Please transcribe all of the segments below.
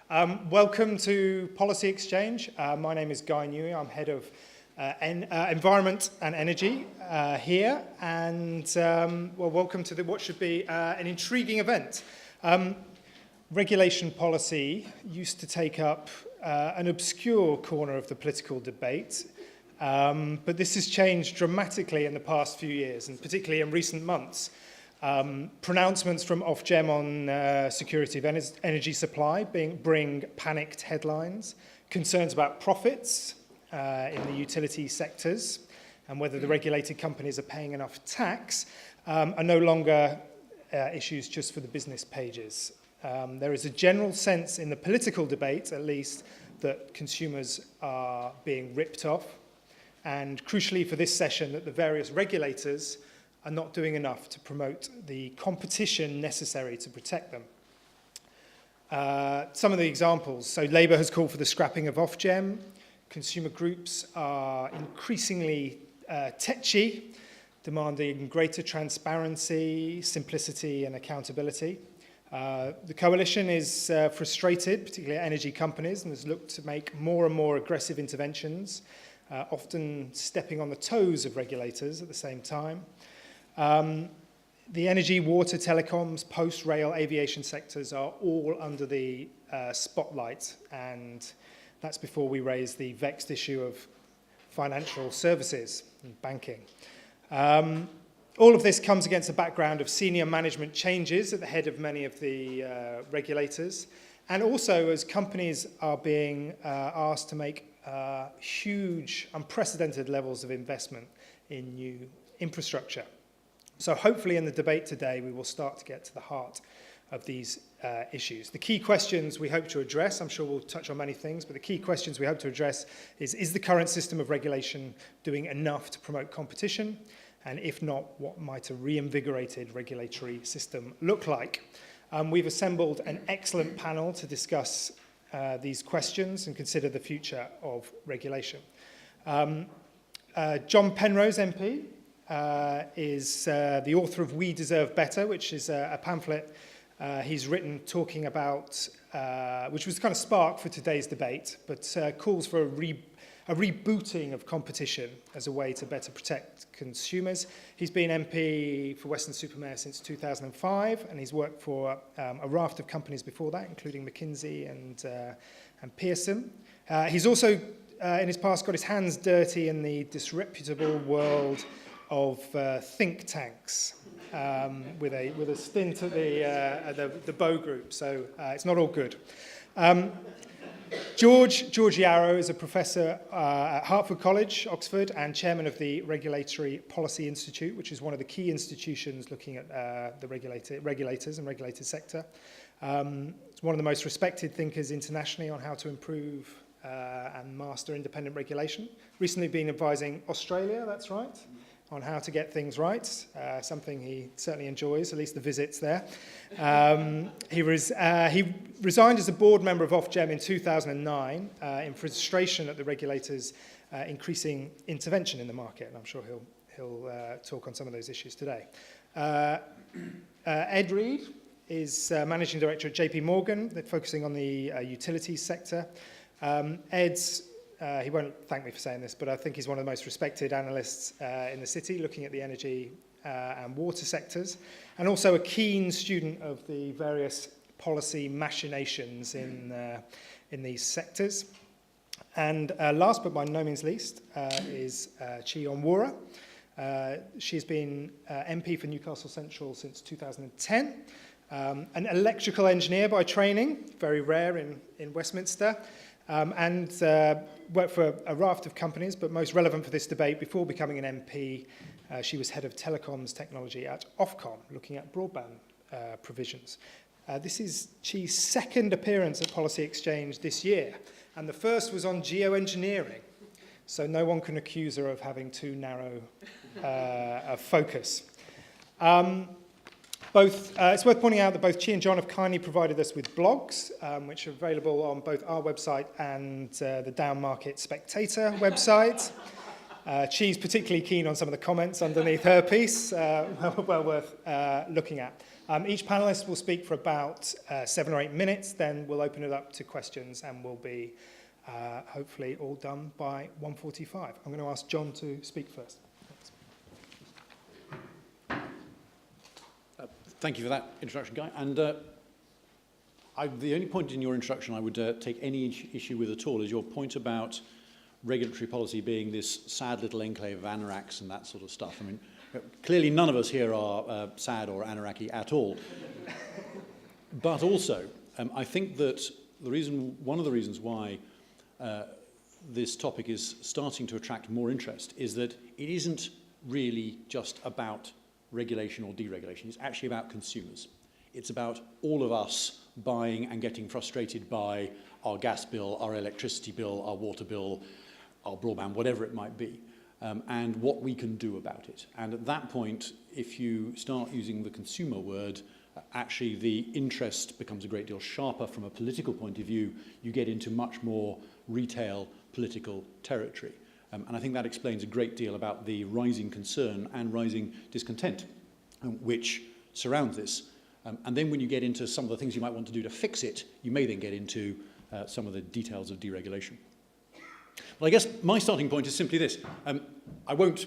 Welcome to Policy Exchange. My name is Guy Newey. I'm head of Environment and Energy here. And welcome to what should be an intriguing event. Regulation policy used to take up an obscure corner of the political debate. But this has changed dramatically in the past few years, and particularly in recent months. Pronouncements from Ofgem on security of energy supply bring panicked headlines. Concerns about profits in the utility sectors and whether the regulated companies are paying enough tax are no longer issues just for the business pages. There is a general sense in the political debate, at least, that consumers are being ripped off. And crucially for this session, that the various regulators are not doing enough to promote the competition necessary to protect them. Some of the examples. So Labour has called for the scrapping of Ofgem. Consumer groups are increasingly tetchy, demanding greater transparency, simplicity and accountability. The coalition is frustrated, particularly at energy companies, and has looked to make more and more aggressive interventions, often stepping on the toes of regulators at the same time. The energy, water, telecoms, post, rail, aviation sectors are all under the spotlight, and that's before we raise the vexed issue of financial services and banking. All of this comes against a background of senior management changes at the head of many of the regulators, and also as companies are being asked to make huge, unprecedented levels of investment in new infrastructure. So hopefully in the debate today, we will start to get to the heart of these issues. The key questions we hope to address, I'm sure we'll touch on many things, but the key questions we hope to address is the current system of regulation doing enough to promote competition? And if not, what might a reinvigorated regulatory system look like? We've assembled an excellent panel to discuss these questions and consider the future of regulation. John Penrose MP is the author of We Deserve Better, which is a pamphlet he's written talking about, which was the kind of spark for today's debate, but calls for a rebooting of competition as a way to better protect consumers. He's been MP for Weston-super-Mare since 2005, and he's worked for a raft of companies before that, including McKinsey and Pearson. He's also, in his past, got his hands dirty in the disreputable world of think tanks, with a stint at the Bow Group, so it's not all good. George Yarrow is a professor at Hertford College, Oxford, and chairman of the Regulatory Policy Institute, which is one of the key institutions looking at the regulators and regulated sector. It's one of the most respected thinkers internationally on how to improve and master independent regulation. Recently been advising Australia, that's right, on how to get things right, something he certainly enjoys, at least the visits there. He resigned as a board member of Ofgem in 2009 in frustration at the regulators' increasing intervention in the market, and I'm sure he'll talk on some of those issues today. Ed Reed is managing director at JP Morgan, focusing on the utilities sector. Ed's he won't thank me for saying this, but I think he's one of the most respected analysts in the city, looking at the energy and water sectors, and also a keen student of the various policy machinations in these sectors. And last but by no means least is Chi Onwurah. She's been MP for Newcastle Central since 2010, an electrical engineer by training, very rare in Westminster, and worked for a raft of companies, but most relevant for this debate, before becoming an MP, she was head of telecoms technology at Ofgem, looking at broadband provisions. This is Chi's second appearance at Policy Exchange this year, and the first was on geoengineering, so no one can accuse her of having too narrow a focus. It's worth pointing out that both Chi and John have kindly provided us with blogs, which are available on both our website and the Down Market Spectator website. Chi's particularly keen on some of the comments underneath her piece, well worth looking at. Each panellist will speak for about 7 or 8 minutes, then we'll open it up to questions and we'll be hopefully all done by 1:45. I'm going to ask John to speak first. Thank you for that introduction, Guy. And the only point in your introduction I would take any issue with at all is your point about regulatory policy being this sad little enclave of anoraks and that sort of stuff. I mean, clearly none of us here are sad or anoraki at all. But also, I think that one of the reasons why this topic is starting to attract more interest is that it isn't really just about regulation or deregulation. It's actually about consumers. It's about all of us buying and getting frustrated by our gas bill, our electricity bill, our water bill, our broadband, whatever it might be, and what we can do about it. And at that point, if you start using the consumer word, actually the interest becomes a great deal sharper from a political point of view. You get into much more retail political territory. And I think that explains a great deal about the rising concern and rising discontent which surrounds this. And then when you get into some of the things you might want to do to fix it, you may then get into some of the details of deregulation. Well, I guess my starting point is simply this. I won't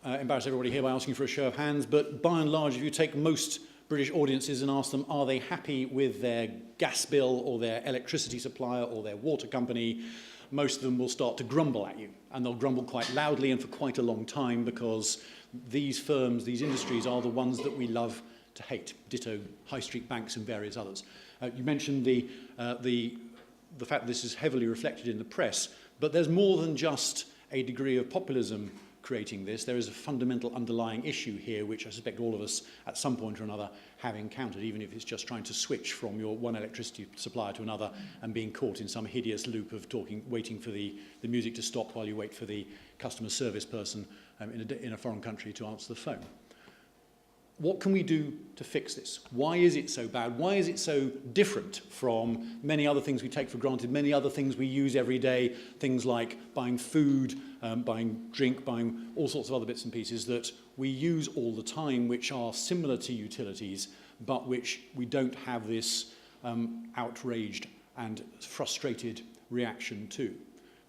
embarrass everybody here by asking for a show of hands, but by and large, if you take most British audiences and ask them, are they happy with their gas bill or their electricity supplier or their water company, most of them will start to grumble at you. And they'll grumble quite loudly and for quite a long time because these firms, these industries are the ones that we love to hate. Ditto high street banks and various others. You mentioned the fact that this is heavily reflected in the press, but there's more than just a degree of populism creating this. There is a fundamental underlying issue here, which I suspect all of us at some point or another have encountered, even if it's just trying to switch from your one electricity supplier to another and being caught in some hideous loop of waiting for the music to stop while you wait for the customer service person in a foreign country to answer the phone. What can we do to fix this? Why is it so bad? Why is it so different from many other things we take for granted, many other things we use every day, things like buying food, buying drink, buying all sorts of other bits and pieces that we use all the time, which are similar to utilities, but which we don't have this outraged and frustrated reaction to?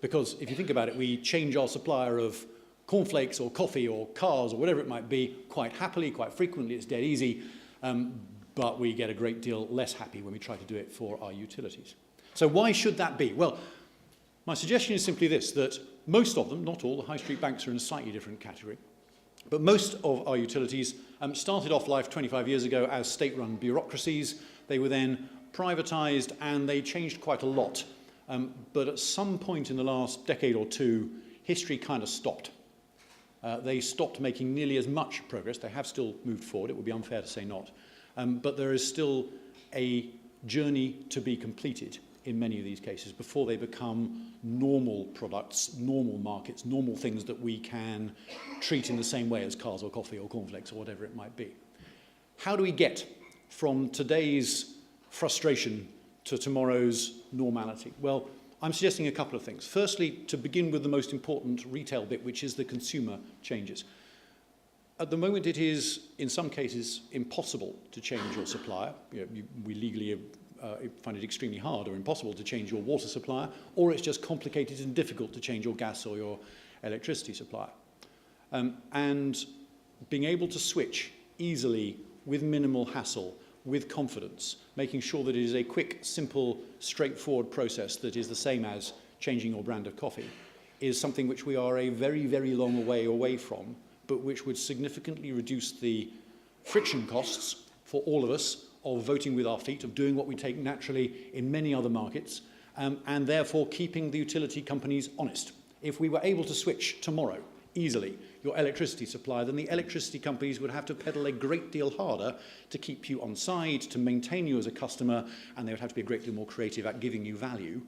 Because if you think about it, we change our supplier of cornflakes or coffee or cars or whatever it might be quite happily, quite frequently. It's dead easy, but we get a great deal less happy when we try to do it for our utilities. So why should that be? Well, my suggestion is simply this, that most of them, not all, the high street banks are in a slightly different category, but most of our utilities started off life 25 years ago as state-run bureaucracies. They were then privatised and they changed quite a lot. But at some point in the last decade or two, history kind of stopped. They stopped making nearly as much progress. They have still moved forward. It would be unfair to say not. But there is still a journey to be completed in many of these cases before they become normal products, normal markets, normal things that we can treat in the same way as cars or coffee or cornflakes or whatever it might be. How do we get from today's frustration to tomorrow's normality? Well, I'm suggesting a couple of things. Firstly, to begin with the most important retail bit, which is the consumer changes. At the moment, it is, in some cases, impossible to change your supplier. We legally find it extremely hard or impossible to change your water supplier, or it's just complicated and difficult to change your gas or your electricity supplier. And being able to switch easily with minimal hassle, with confidence, making sure that it is a quick, simple, straightforward process that is the same as changing your brand of coffee, is something which we are a very, very long way away from, but which would significantly reduce the friction costs for all of us of voting with our feet, of doing what we take naturally in many other markets, and therefore keeping the utility companies honest. If we were able to switch tomorrow, easily, your electricity supply, then the electricity companies would have to pedal a great deal harder to keep you on side, to maintain you as a customer, and they would have to be a great deal more creative at giving you value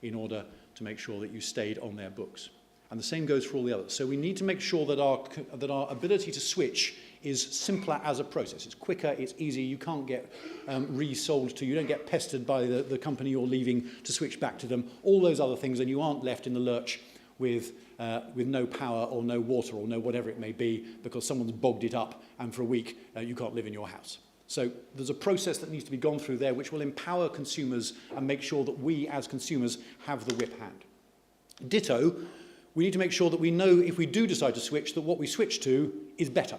in order to make sure that you stayed on their books. And the same goes for all the others. So we need to make sure that our ability to switch is simpler as a process. It's quicker, it's easier, you can't get resold to, you don't get pestered by the company you're leaving to switch back to them, all those other things, and you aren't left in the lurch with no power or no water or no whatever it may be because someone's bogged it up and for a week you can't live in your house. So there's a process that needs to be gone through there which will empower consumers and make sure that we as consumers have the whip hand. Ditto, we need to make sure that we know if we do decide to switch that what we switch to is better.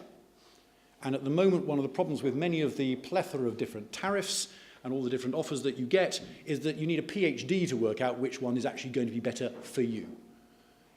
And at the moment, one of the problems with many of the plethora of different tariffs and all the different offers that you get is that you need a PhD to work out which one is actually going to be better for you.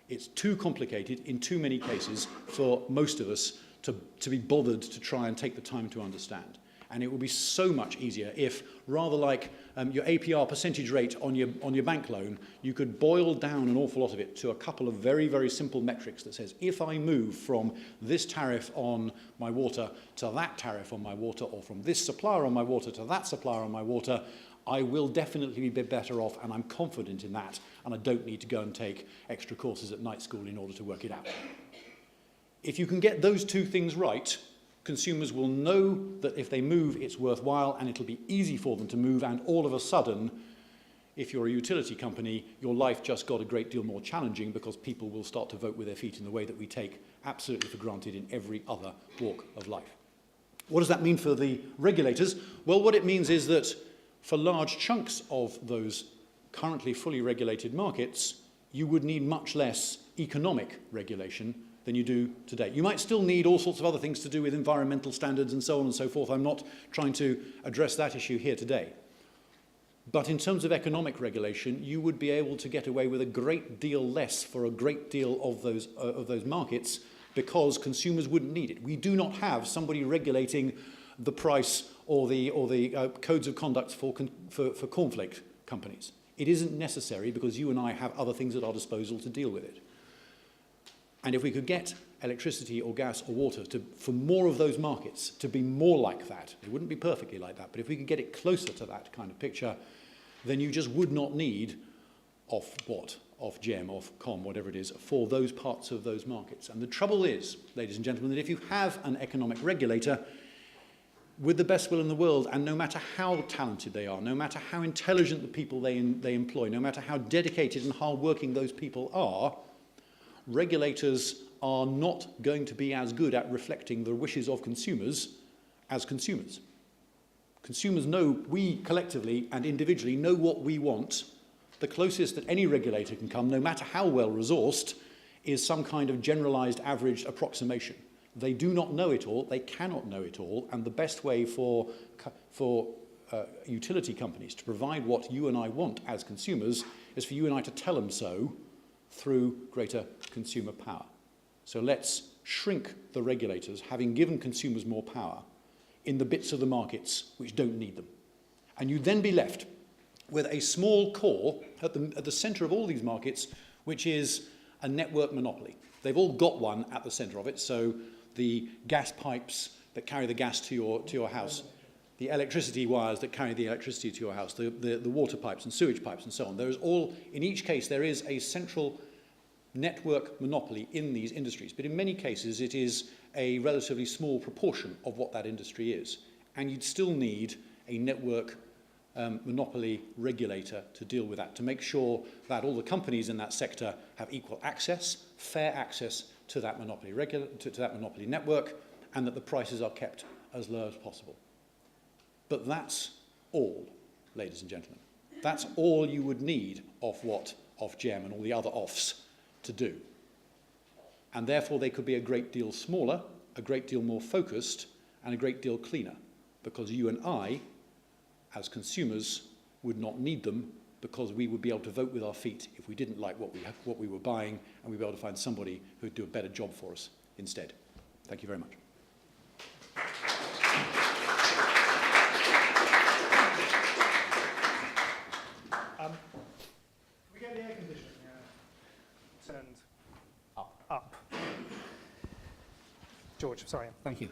It's too complicated in too many cases for most of us to be bothered to try and take the time to understand. And it would be so much easier if, rather like your APR percentage rate on your bank loan, you could boil down an awful lot of it to a couple of very, very simple metrics that says, if I move from this tariff on my water to that tariff on my water, or from this supplier on my water to that supplier on my water, I will definitely be better off, and I'm confident in that, and I don't need to go and take extra courses at night school in order to work it out. If you can get those two things right, consumers will know that if they move, it's worthwhile, and it'll be easy for them to move, and all of a sudden, if you're a utility company, your life just got a great deal more challenging because people will start to vote with their feet in the way that we take absolutely for granted in every other walk of life. What does that mean for the regulators? Well, what it means is that for large chunks of those currently fully regulated markets, you would need much less economic regulation than you do today. You might still need all sorts of other things to do with environmental standards and so on and so forth. I'm not trying to address that issue here today. But in terms of economic regulation, you would be able to get away with a great deal less for a great deal of those markets because consumers wouldn't need it. We do not have somebody regulating the price or the codes of conduct for cornflake companies. It isn't necessary because you and I have other things at our disposal to deal with it. And if we could get electricity or gas or water for more of those markets to be more like that, it wouldn't be perfectly like that, but if we could get it closer to that kind of picture, then you just would not need Ofgem, Ofcom, whatever it is, for those parts of those markets. And the trouble is, ladies and gentlemen, that if you have an economic regulator, with the best will in the world, and no matter how talented they are, no matter how intelligent the people they employ, no matter how dedicated and hard-working those people are, regulators are not going to be as good at reflecting the wishes of consumers as consumers. Consumers know, we collectively and individually know what we want. The closest that any regulator can come, no matter how well resourced, is some kind of generalized average approximation. They do not know it all, they cannot know it all, and the best way for utility companies to provide what you and I want as consumers is for you and I to tell them so through greater consumer power. So let's shrink the regulators, having given consumers more power, in the bits of the markets which don't need them. And you'd then be left with a small core at the centre of all these markets, which is a network monopoly. They've all got one at the centre of it, so the gas pipes that carry the gas to your house, the electricity wires that carry the electricity to your house, the water pipes and sewage pipes and so on. There is all, in each case, there is a central network monopoly in these industries. But in many cases, it is a relatively small proportion of what that industry is. And you'd still need a network monopoly regulator to deal with that, to make sure that all the companies in that sector have equal access, fair access to that monopoly monopoly network, and that the prices are kept as low as possible. But that's all, ladies and gentlemen. That's all you would need of what Ofgem and all the other offs to do. And therefore they could be a great deal smaller, a great deal more focused, and a great deal cleaner, because you and I, as consumers, would not need them, because we would be able to vote with our feet if we didn't like what we were buying, and we'd be able to find somebody who would do a better job for us instead. Thank you very much. Can we get the air conditioning turned up? George, sorry. Thank you.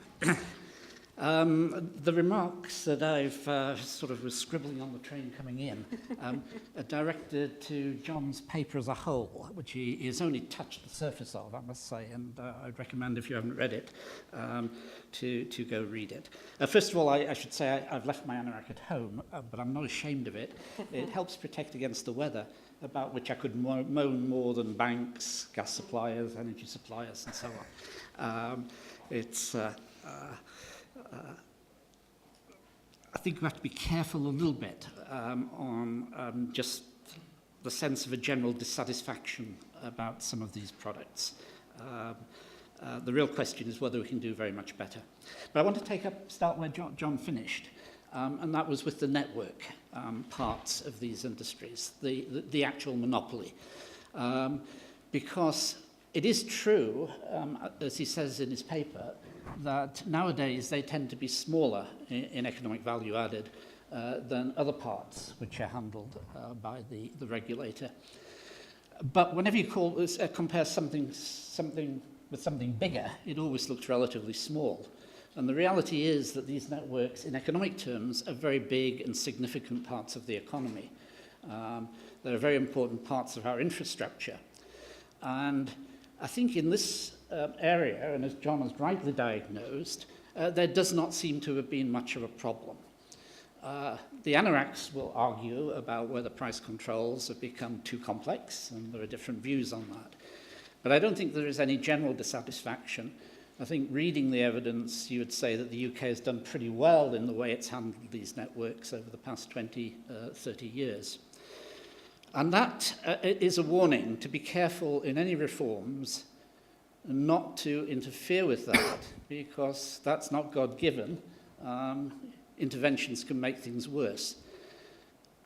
The remarks that I've sort of was scribbling on the train coming in are directed to John's paper as a whole, which he has only touched the surface of, I must say, and I'd recommend, if you haven't read it, to go read it. First of all, I should say I've left my anorak at home, but I'm not ashamed of it. It helps protect against the weather, about which I could moan more than banks, gas suppliers, energy suppliers, and so on. I think we have to be careful a little bit on just the sense of a general dissatisfaction about some of these products. The real question is whether we can do very much better. But I want to start where John finished, and that was with the network parts of these industries, the actual monopoly. Because it is true, as he says in his paper, that nowadays they tend to be smaller in economic value added than other parts which are handled by the regulator. But whenever you compare something with something bigger, it always looks relatively small. And the reality is that these networks, in economic terms, are very big and significant parts of the economy. They're very important parts of our infrastructure. And I think in this area, and as John has rightly diagnosed, there does not seem to have been much of a problem. The ANARACs will argue about whether price controls have become too complex, and there are different views on that. But I don't think there is any general dissatisfaction. I think reading the evidence, you would say that the UK has done pretty well in the way it's handled these networks over the past 20, 30 years. And that is a warning to be careful in any reforms not to interfere with that, because that's not God-given. Interventions can make things worse.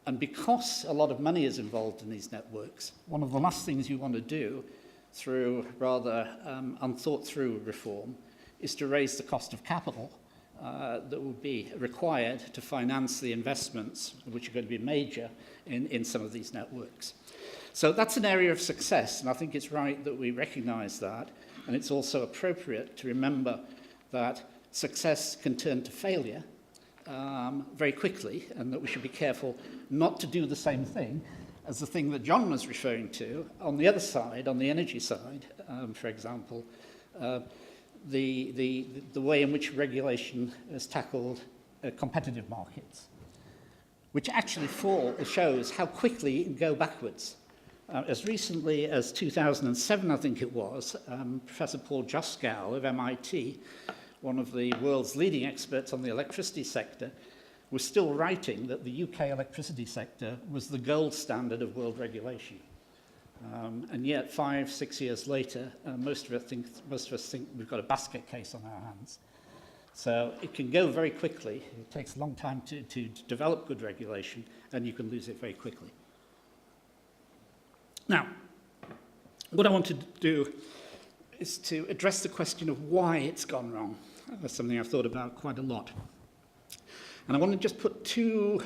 And because a lot of money is involved in these networks, one of the last things you want to do through rather unthought-through reform is to raise the cost of capital that will be required to finance the investments, which are going to be major in some of these networks. So that's an area of success, and I think it's right that we recognise that, and it's also appropriate to remember that success can turn to failure very quickly, and that we should be careful not to do the same thing as the thing that John was referring to on the other side, on the energy side, for example, the way in which regulation has tackled competitive markets, which actually shows how quickly it can go backwards. As recently as 2007, I think it was, Professor Paul Joskow of MIT, one of the world's leading experts on the electricity sector, was still writing that the UK electricity sector was the gold standard of world regulation. And yet, 5-6 years later, most of us think we've got a basket case on our hands. So it can go very quickly. It takes a long time to develop good regulation, and you can lose it very quickly. Now, what I want to do is to address the question of why it's gone wrong. That's something I've thought about quite a lot. And I want to just put two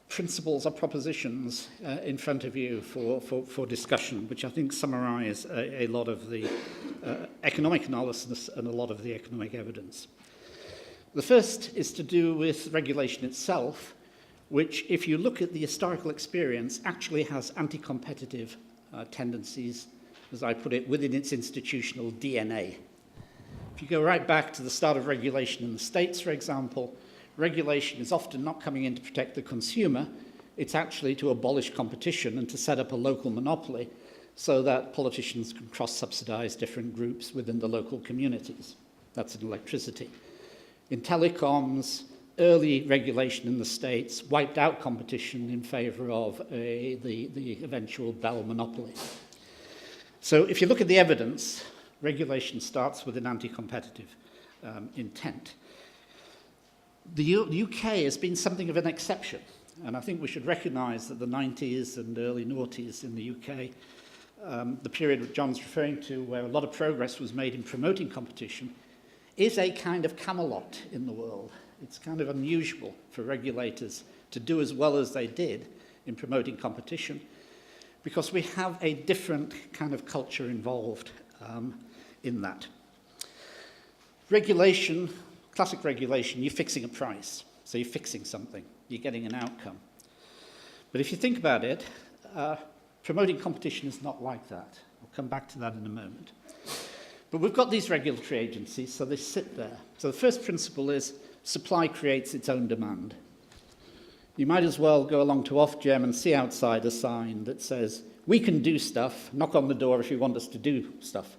principles or propositions in front of you for discussion, which I think summarize a lot of the economic analysis and a lot of the economic evidence. The first is to do with regulation itself, which, if you look at the historical experience, actually has anti-competitive tendencies, as I put it, within its institutional DNA. If you go right back to the start of regulation in the States, for example, regulation is often not coming in to protect the consumer, it's actually to abolish competition and to set up a local monopoly so that politicians can cross-subsidize different groups within the local communities. That's in electricity. In telecoms, early regulation in the States wiped out competition in favor of the eventual Bell monopoly. So if you look at the evidence, regulation starts with an anti-competitive intent. The UK has been something of an exception, and I think we should recognise that the 90s and early noughties in the UK, the period that John's referring to, where a lot of progress was made in promoting competition, is a kind of Camelot in the world. It's kind of unusual for regulators to do as well as they did in promoting competition, because we have a different kind of culture involved in that. Regulation, classic regulation, you're fixing a price. So you're fixing something. You're getting an outcome. But if you think about it, promoting competition is not like that. I'll come back to that in a moment. But we've got these regulatory agencies, so they sit there. So the first principle is supply creates its own demand. You might as well go along to Ofgem and see outside a sign that says, we can do stuff, knock on the door if you want us to do stuff.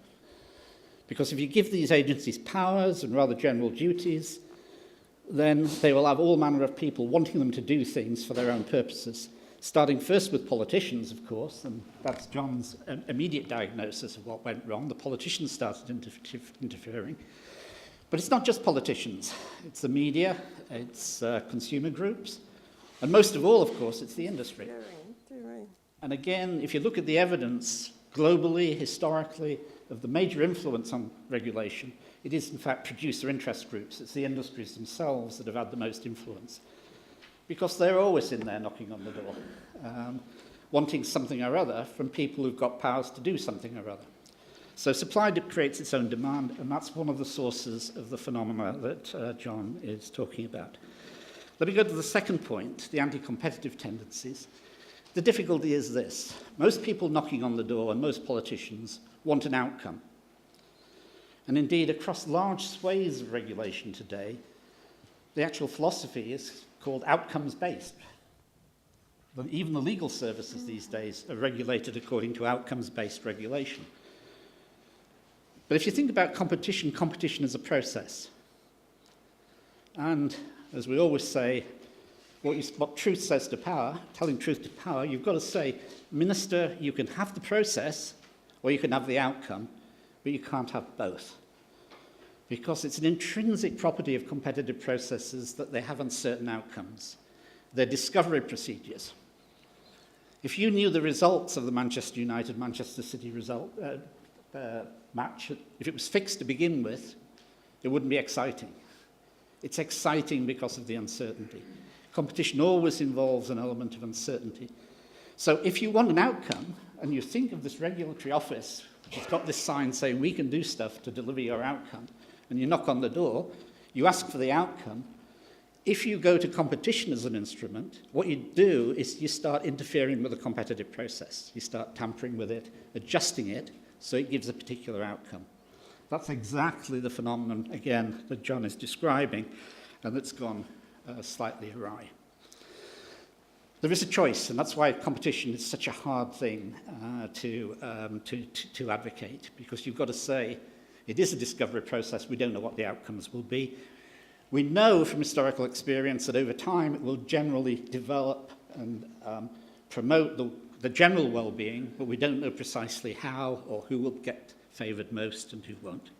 Because if you give these agencies powers and rather general duties, then they will have all manner of people wanting them to do things for their own purposes, starting first with politicians, of course, and that's John's immediate diagnosis of what went wrong. The politicians started interfering. But it's not just politicians. It's the media, it's consumer groups, and most of all, of course, it's the industry. And again, if you look at the evidence globally, historically, of the major influence on regulation, it is in fact producer interest groups. It's the industries themselves that have had the most influence, because they're always in there knocking on the door, wanting something or other from people who've got powers to do something or other. So supply creates its own demand, and that's one of the sources of the phenomena that John is talking about. Let me go to the second point, the anti-competitive tendencies. The difficulty is this. Most people knocking on the door and most politicians want an outcome. And indeed, across large swathes of regulation today, the actual philosophy is called outcomes-based. Even the legal services these days are regulated according to outcomes-based regulation. But if you think about competition, competition is a process. And as we always say, what truth says to power, telling truth to power, you've got to say, Minister, you can have the process or you can have the outcome, but you can't have both. Because it's an intrinsic property of competitive processes that they have uncertain outcomes. They're discovery procedures. If you knew the results of the Manchester United-Manchester City match, if it was fixed to begin with, it wouldn't be exciting. It's exciting because of the uncertainty. Competition always involves an element of uncertainty. So if you want an outcome, and you think of this regulatory office, which has got this sign saying we can do stuff to deliver your outcome, and you knock on the door, you ask for the outcome. If you go to competition as an instrument, what you do is you start interfering with the competitive process. You start tampering with it, adjusting it, so it gives a particular outcome. That's exactly the phenomenon, again, that John is describing, and that's gone slightly awry. There is a choice, and that's why competition is such a hard thing to advocate, because you've got to say, it is a discovery process, we don't know what the outcomes will be. We know from historical experience that over time it will generally develop and promote the general well-being, but we don't know precisely how or who will get favoured most and who won't.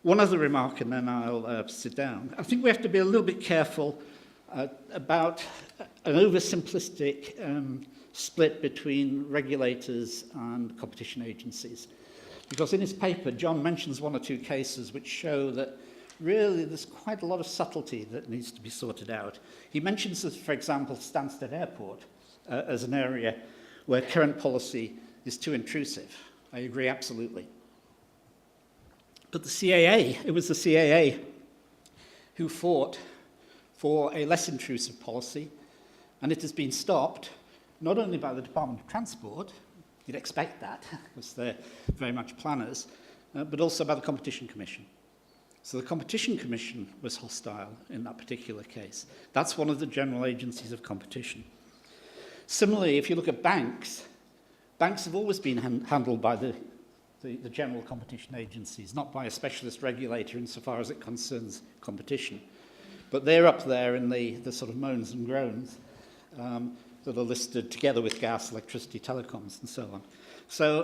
One other remark, and then I'll sit down. I think we have to be a little bit careful about an oversimplistic split between regulators and competition agencies. Because in his paper, John mentions one or two cases which show that really there's quite a lot of subtlety that needs to be sorted out. He mentions, for example, Stansted Airport as an area where current policy is too intrusive. I agree absolutely. But the CAA, it was the CAA who fought for a less intrusive policy, and it has been stopped not only by the Department of Transport, you'd expect that, because they're very much planners, but also by the Competition Commission. So the Competition Commission was hostile in that particular case. That's one of the general agencies of competition. Similarly, if you look at banks, banks have always been handled by the general competition agencies, not by a specialist regulator insofar as it concerns competition. But they're up there in the sort of moans and groans that are listed together with gas, electricity, telecoms, and so on. So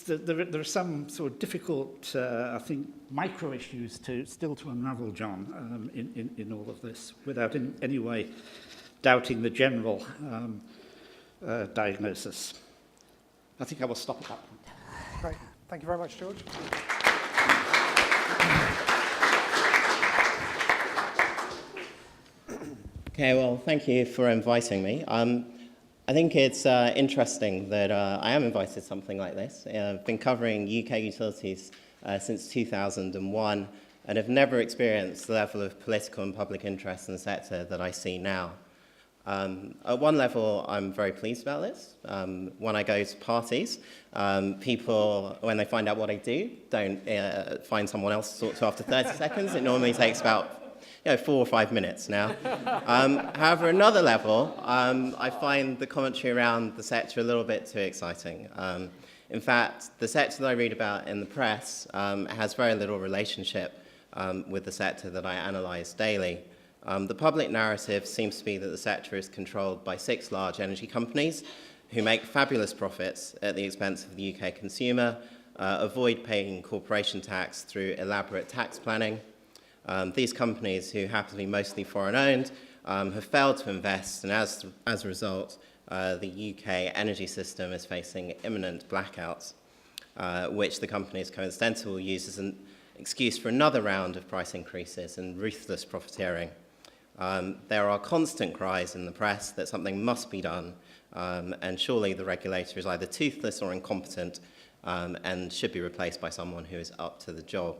there are some sort of difficult, I think, micro issues still to unravel, John, in all of this, without in any way doubting the general diagnosis. I think I will stop at that point. Great. Thank you very much, George. Okay, well, thank you for inviting me. I think it's interesting that I am invited to something like this. I've been covering UK utilities since 2001 and have never experienced the level of political and public interest in the sector that I see now. At one level, I'm very pleased about this. When I go to parties, people, when they find out what I do, don't find someone else to talk to after 30 seconds. It normally takes about 4 or 5 minutes now. However, another level, I find the commentary around the sector a little bit too exciting. In fact, the sector that I read about in the press has very little relationship with the sector that I analyse daily. The public narrative seems to be that the sector is controlled by 6 large energy companies who make fabulous profits at the expense of the UK consumer, avoid paying corporation tax through elaborate tax planning. These companies, who happen to be mostly foreign-owned, have failed to invest, and as a result, the UK energy system is facing imminent blackouts, which the companies coincidentally will use as an excuse for another round of price increases and ruthless profiteering. There are constant cries in the press that something must be done, and surely the regulator is either toothless or incompetent and should be replaced by someone who is up to the job.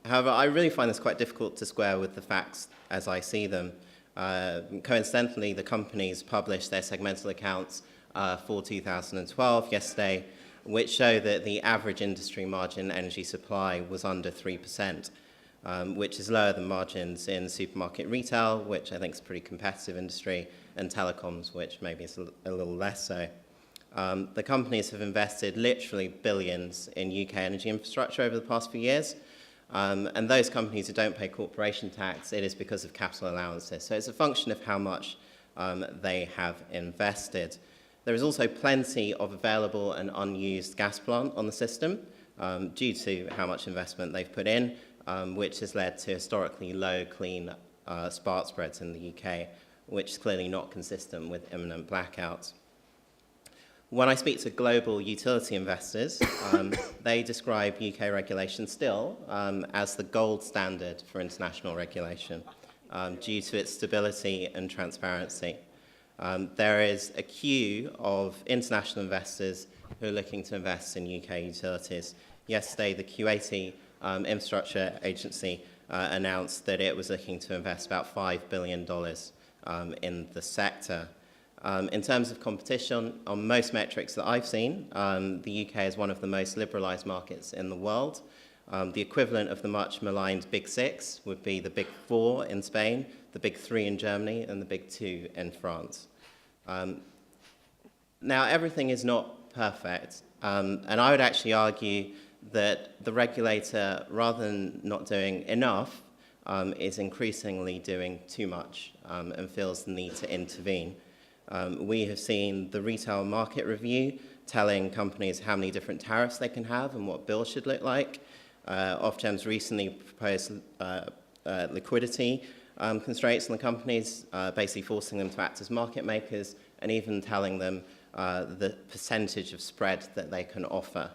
However, I really find this quite difficult to square with the facts as I see them. Coincidentally, the companies published their segmental accounts for 2012 yesterday, which show that the average industry margin energy supply was under 3%, which is lower than margins in supermarket retail, which I think is a pretty competitive industry, and telecoms, which maybe is a little less so. The companies have invested literally billions in UK energy infrastructure over the past few years, and those companies who don't pay corporation tax, it is because of capital allowances. So it's a function of how much they have invested. There is also plenty of available and unused gas plant on the system due to how much investment they've put in, which has led to historically low clean spark spreads in the UK, which is clearly not consistent with imminent blackouts. When I speak to global utility investors, they describe UK regulation still as the gold standard for international regulation due to its stability and transparency. There is a queue of international investors who are looking to invest in UK utilities. Yesterday, the Kuwaiti Infrastructure Agency announced that it was looking to invest about $5 billion in the sector. In terms of competition, on most metrics that I've seen, the UK is one of the most liberalised markets in the world. The equivalent of the much maligned Big Six would be the Big Four in Spain, the Big Three in Germany, and the Big Two in France. Now, everything is not perfect, and I would actually argue that the regulator, rather than not doing enough, is increasingly doing too much and feels the need to intervene. We have seen the retail market review telling companies how many different tariffs they can have and what bills should look like. Ofgem's recently proposed liquidity constraints on the companies, basically forcing them to act as market makers and even telling them the percentage of spread that they can offer.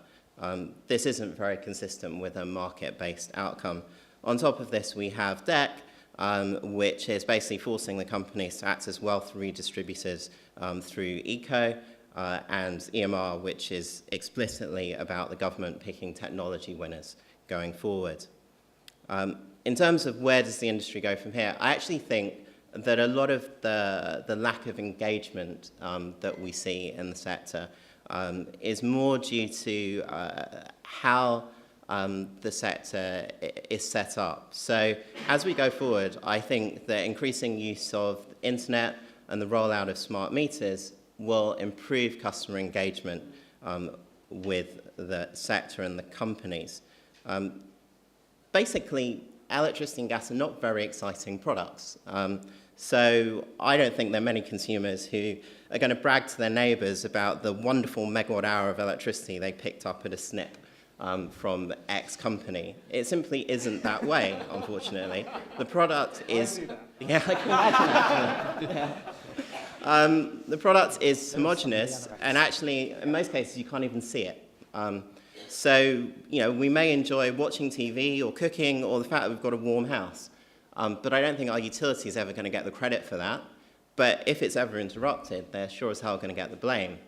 This isn't very consistent with a market-based outcome. On top of this, we have DEC, which is basically forcing the companies to act as wealth redistributors through ECO, and EMR, which is explicitly about the government picking technology winners going forward. In terms of where does the industry go from here, I actually think that a lot of the lack of engagement that we see in the sector is more due to how the sector is set up. So as we go forward, I think that increasing use of internet and the rollout of smart meters will improve customer engagement with the sector and the companies. Basically, electricity and gas are not very exciting products. So I don't think there are many consumers who are going to brag to their neighbours about the wonderful megawatt hour of electricity they picked up at a snip from X company. It simply isn't that way, unfortunately. The product is... Yeah, I can imagine that. The product is homogeneous, and actually, in most cases, you can't even see it. So, we may enjoy watching TV or cooking or the fact that we've got a warm house. But I don't think our utility is ever going to get the credit for that. But if it's ever interrupted, they're sure as hell going to get the blame.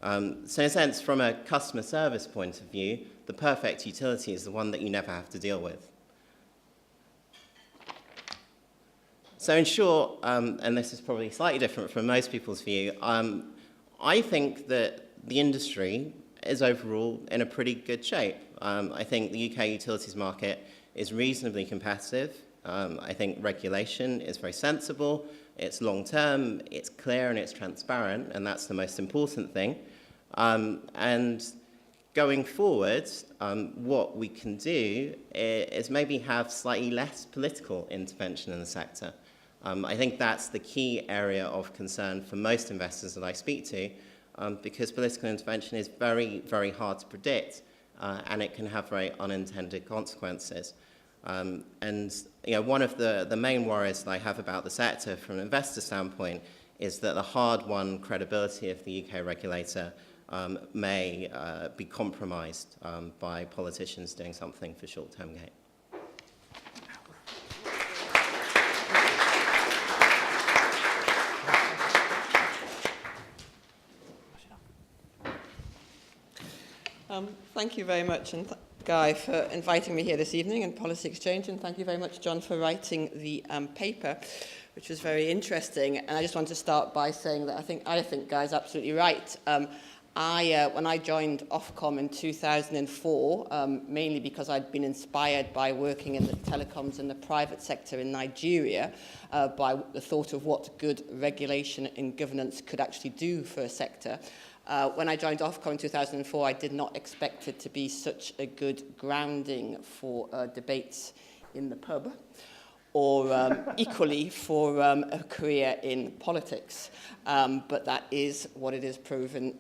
So in a sense, from a customer service point of view, the perfect utility is the one that you never have to deal with. So in short, and this is probably slightly different from most people's view, I think that the industry is overall in a pretty good shape. I think the UK utilities market is reasonably competitive. I think regulation is very sensible, it's long-term, it's clear and it's transparent, and that's the most important thing. And going forward, what we can do is maybe have slightly less political intervention in the sector. I think that's the key area of concern for most investors that I speak to, because political intervention is very, very hard to predict, and it can have very unintended consequences. And one of the main worries that I have about the sector from an investor standpoint is that the hard-won credibility of the UK regulator may be compromised by politicians doing something for short-term gain. Thank you very much, and Guy, for inviting me here this evening in Policy Exchange, and thank you very much, John, for writing the paper, which was very interesting. And I just want to start by saying that I think Guy's absolutely right. When I joined Ofcom in 2004, mainly because I'd been inspired by working in the telecoms in the private sector in Nigeria, by the thought of what good regulation and governance could actually do for a sector. When I joined Ofcom in 2004, I did not expect it to be such a good grounding for debates in the pub, or equally for a career in politics. But that is what it is proven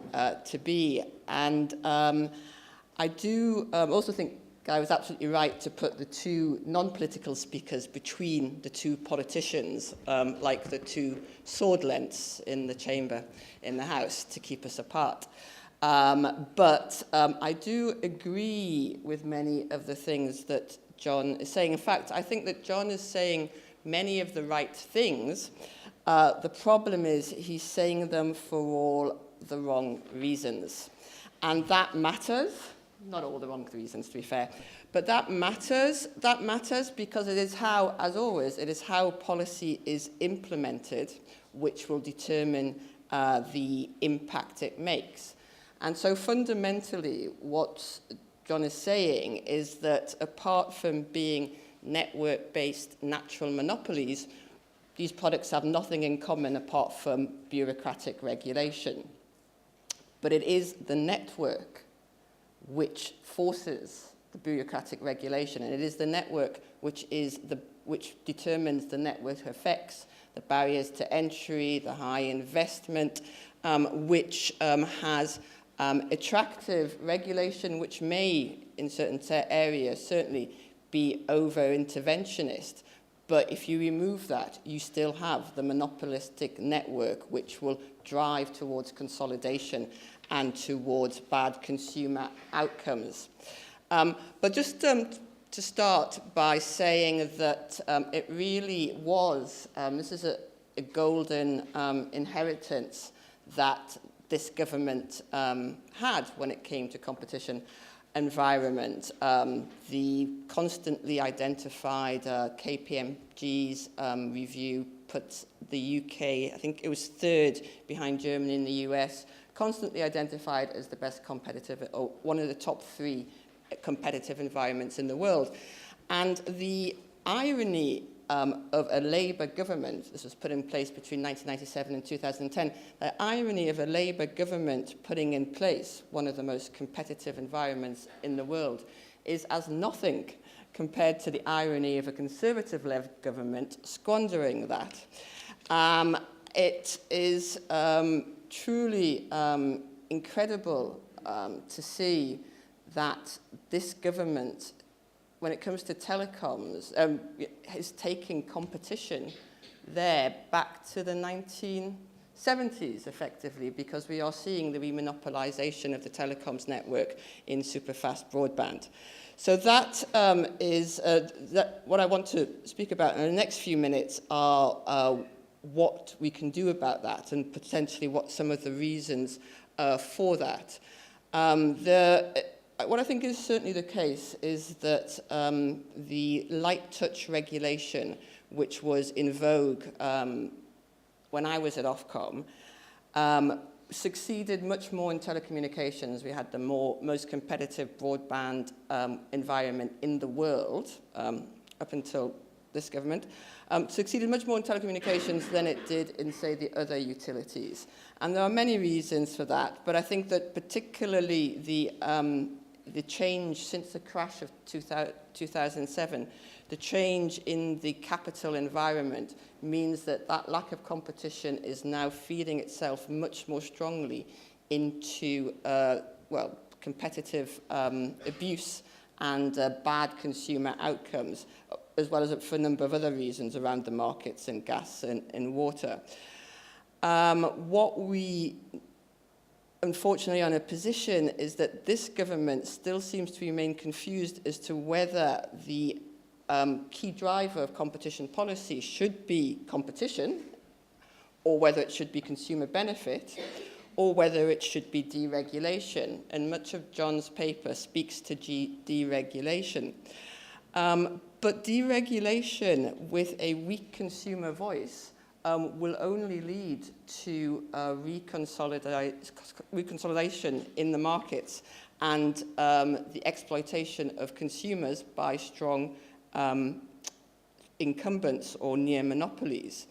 to be. And I do also think Guy was absolutely right to put the two non-political speakers between the two politicians, like the two sword lengths in the chamber in the House, to keep us apart. But I do agree with many of the things that John is saying. In fact, I think that John is saying many of the right things. The problem is he's saying them for all the wrong reasons. And that matters. Not all the wrong reasons, to be fair. But that matters. That matters because it is how, as always, it is how policy is implemented which will determine the impact it makes. And so fundamentally, what John is saying is that apart from being network-based natural monopolies, these products have nothing in common apart from bureaucratic regulation. But it is the network which forces the bureaucratic regulation, and it is the network which determines the network effects, the barriers to entry, the high investment, which has attractive regulation, which may, in certain areas, certainly be over-interventionist. But if you remove that, you still have the monopolistic network, which will drive towards consolidation and towards bad consumer outcomes. But just to start by saying that it really was, this is a golden inheritance that this government had when it came to competition environment. The constantly identified KPMG's review puts the UK, I think it was third behind Germany and the US, constantly identified as the best competitive, or one of the top 3 competitive environments in the world. And the irony of a Labour government, this was put in place between 1997 and 2010, the irony of a Labour government putting in place one of the most competitive environments in the world is as nothing compared to the irony of a Conservative-led government squandering that. It is truly incredible to see that this government, when it comes to telecoms, is taking competition there back to the 1970s, effectively, because we are seeing the remonopolization of the telecoms network in superfast broadband. So that is what I want to speak about in the next few minutes are what we can do about that and potentially what some of the reasons for that. What I think is certainly the case is that the light touch regulation, which was in vogue when I was at Ofcom, succeeded much more in telecommunications. We had the most competitive broadband environment in the world up until this government, succeeded much more in telecommunications than it did in, say, the other utilities. And there are many reasons for that, but I think that particularly the change since the crash of 2007, the change in the capital environment means that that lack of competition is now feeding itself much more strongly into, well, competitive abuse and bad consumer outcomes, as well as for a number of other reasons around the markets in gas and water. What we unfortunately are in a position is that this government still seems to remain confused as to whether the key driver of competition policy should be competition, or whether it should be consumer benefit, or whether it should be deregulation. And much of John's paper speaks to deregulation. But deregulation with a weak consumer voice will only lead to reconsolidation in the markets and the exploitation of consumers by strong incumbents or near monopolies.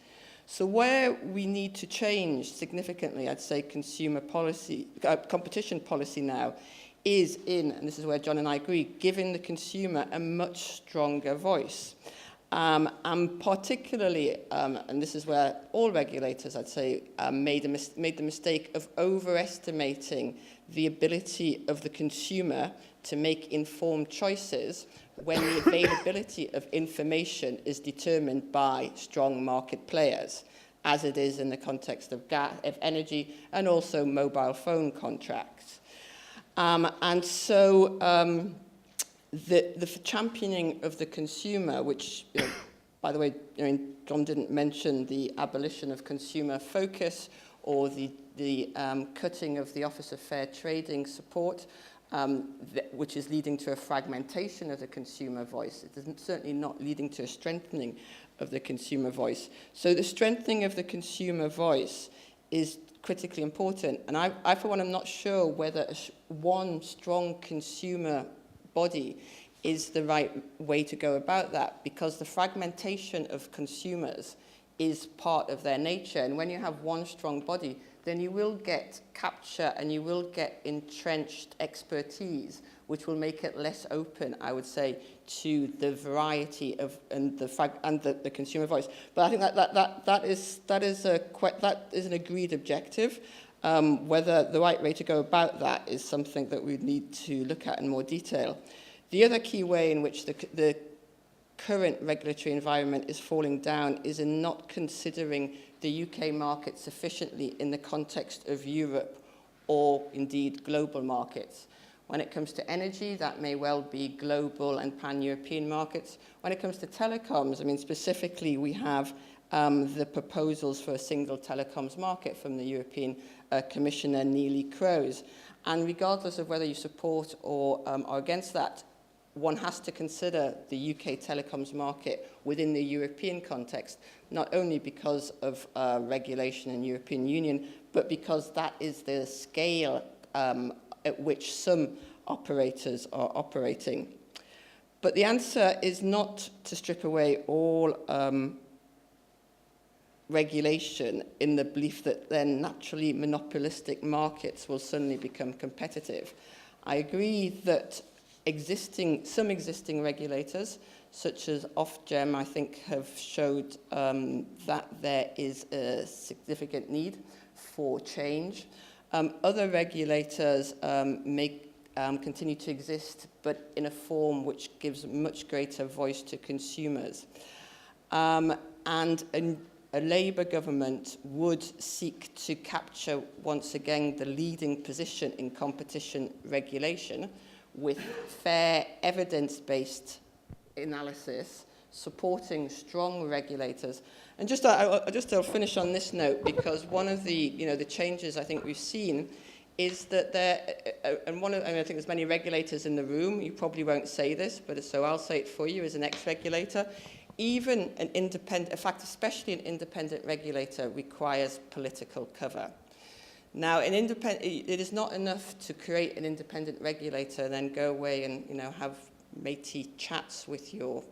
So where we need to change significantly, I'd say consumer policy, competition policy now, is in, and this is where John and I agree, giving the consumer a much stronger voice. And particularly, and this is where all regulators, I'd say, made the mistake of overestimating the ability of the consumer to make informed choices when the availability of information is determined by strong market players, as it is in the context of energy and also mobile phone contracts. And so the championing of the consumer, which, by the way, John didn't mention the abolition of consumer focus or the cutting of the Office of Fair Trading support, which is leading to a fragmentation of the consumer voice. It is certainly not leading to a strengthening of the consumer voice. So the strengthening of the consumer voice is critically important. And I for one, am not sure whether one strong consumer body is the right way to go about that, because the fragmentation of consumers is part of their nature. And when you have one strong body, then you will get capture and you will get entrenched expertise, which will make it less open, I would say, to the variety of and the consumer voice. But I think that is an agreed objective. Whether the right way to go about that is something that we need to look at in more detail. The other key way in which the current regulatory environment is falling down is in not considering the UK market sufficiently in the context of Europe or indeed global markets. When it comes to energy, that may well be global and pan-European markets. When it comes to telecoms, I mean, specifically, we have the proposals for a single telecoms market from the European Commissioner Neelie Kroes. And regardless of whether you support or are against that, one has to consider the UK telecoms market within the European context, not only because of regulation in the European Union, but because that is the scale at which some operators are operating. But the answer is not to strip away all regulation in the belief that then naturally monopolistic markets will suddenly become competitive. I agree that some existing regulators, such as Ofgem, I think have showed that there is a significant need for change. Other regulators may continue to exist, but in a form which gives much greater voice to consumers. And a Labour government would seek to capture once again the leading position in competition regulation with fair evidence-based analysis, supporting strong regulators. And I'll finish on this note, because one of the changes I think we've seen is that I think there's many regulators in the room. You probably won't say this, but so I'll say it for you as an ex-regulator. Even an independent, in fact, especially an independent regulator requires political cover. Now, it is not enough to create an independent regulator and then go away and have matey chats with your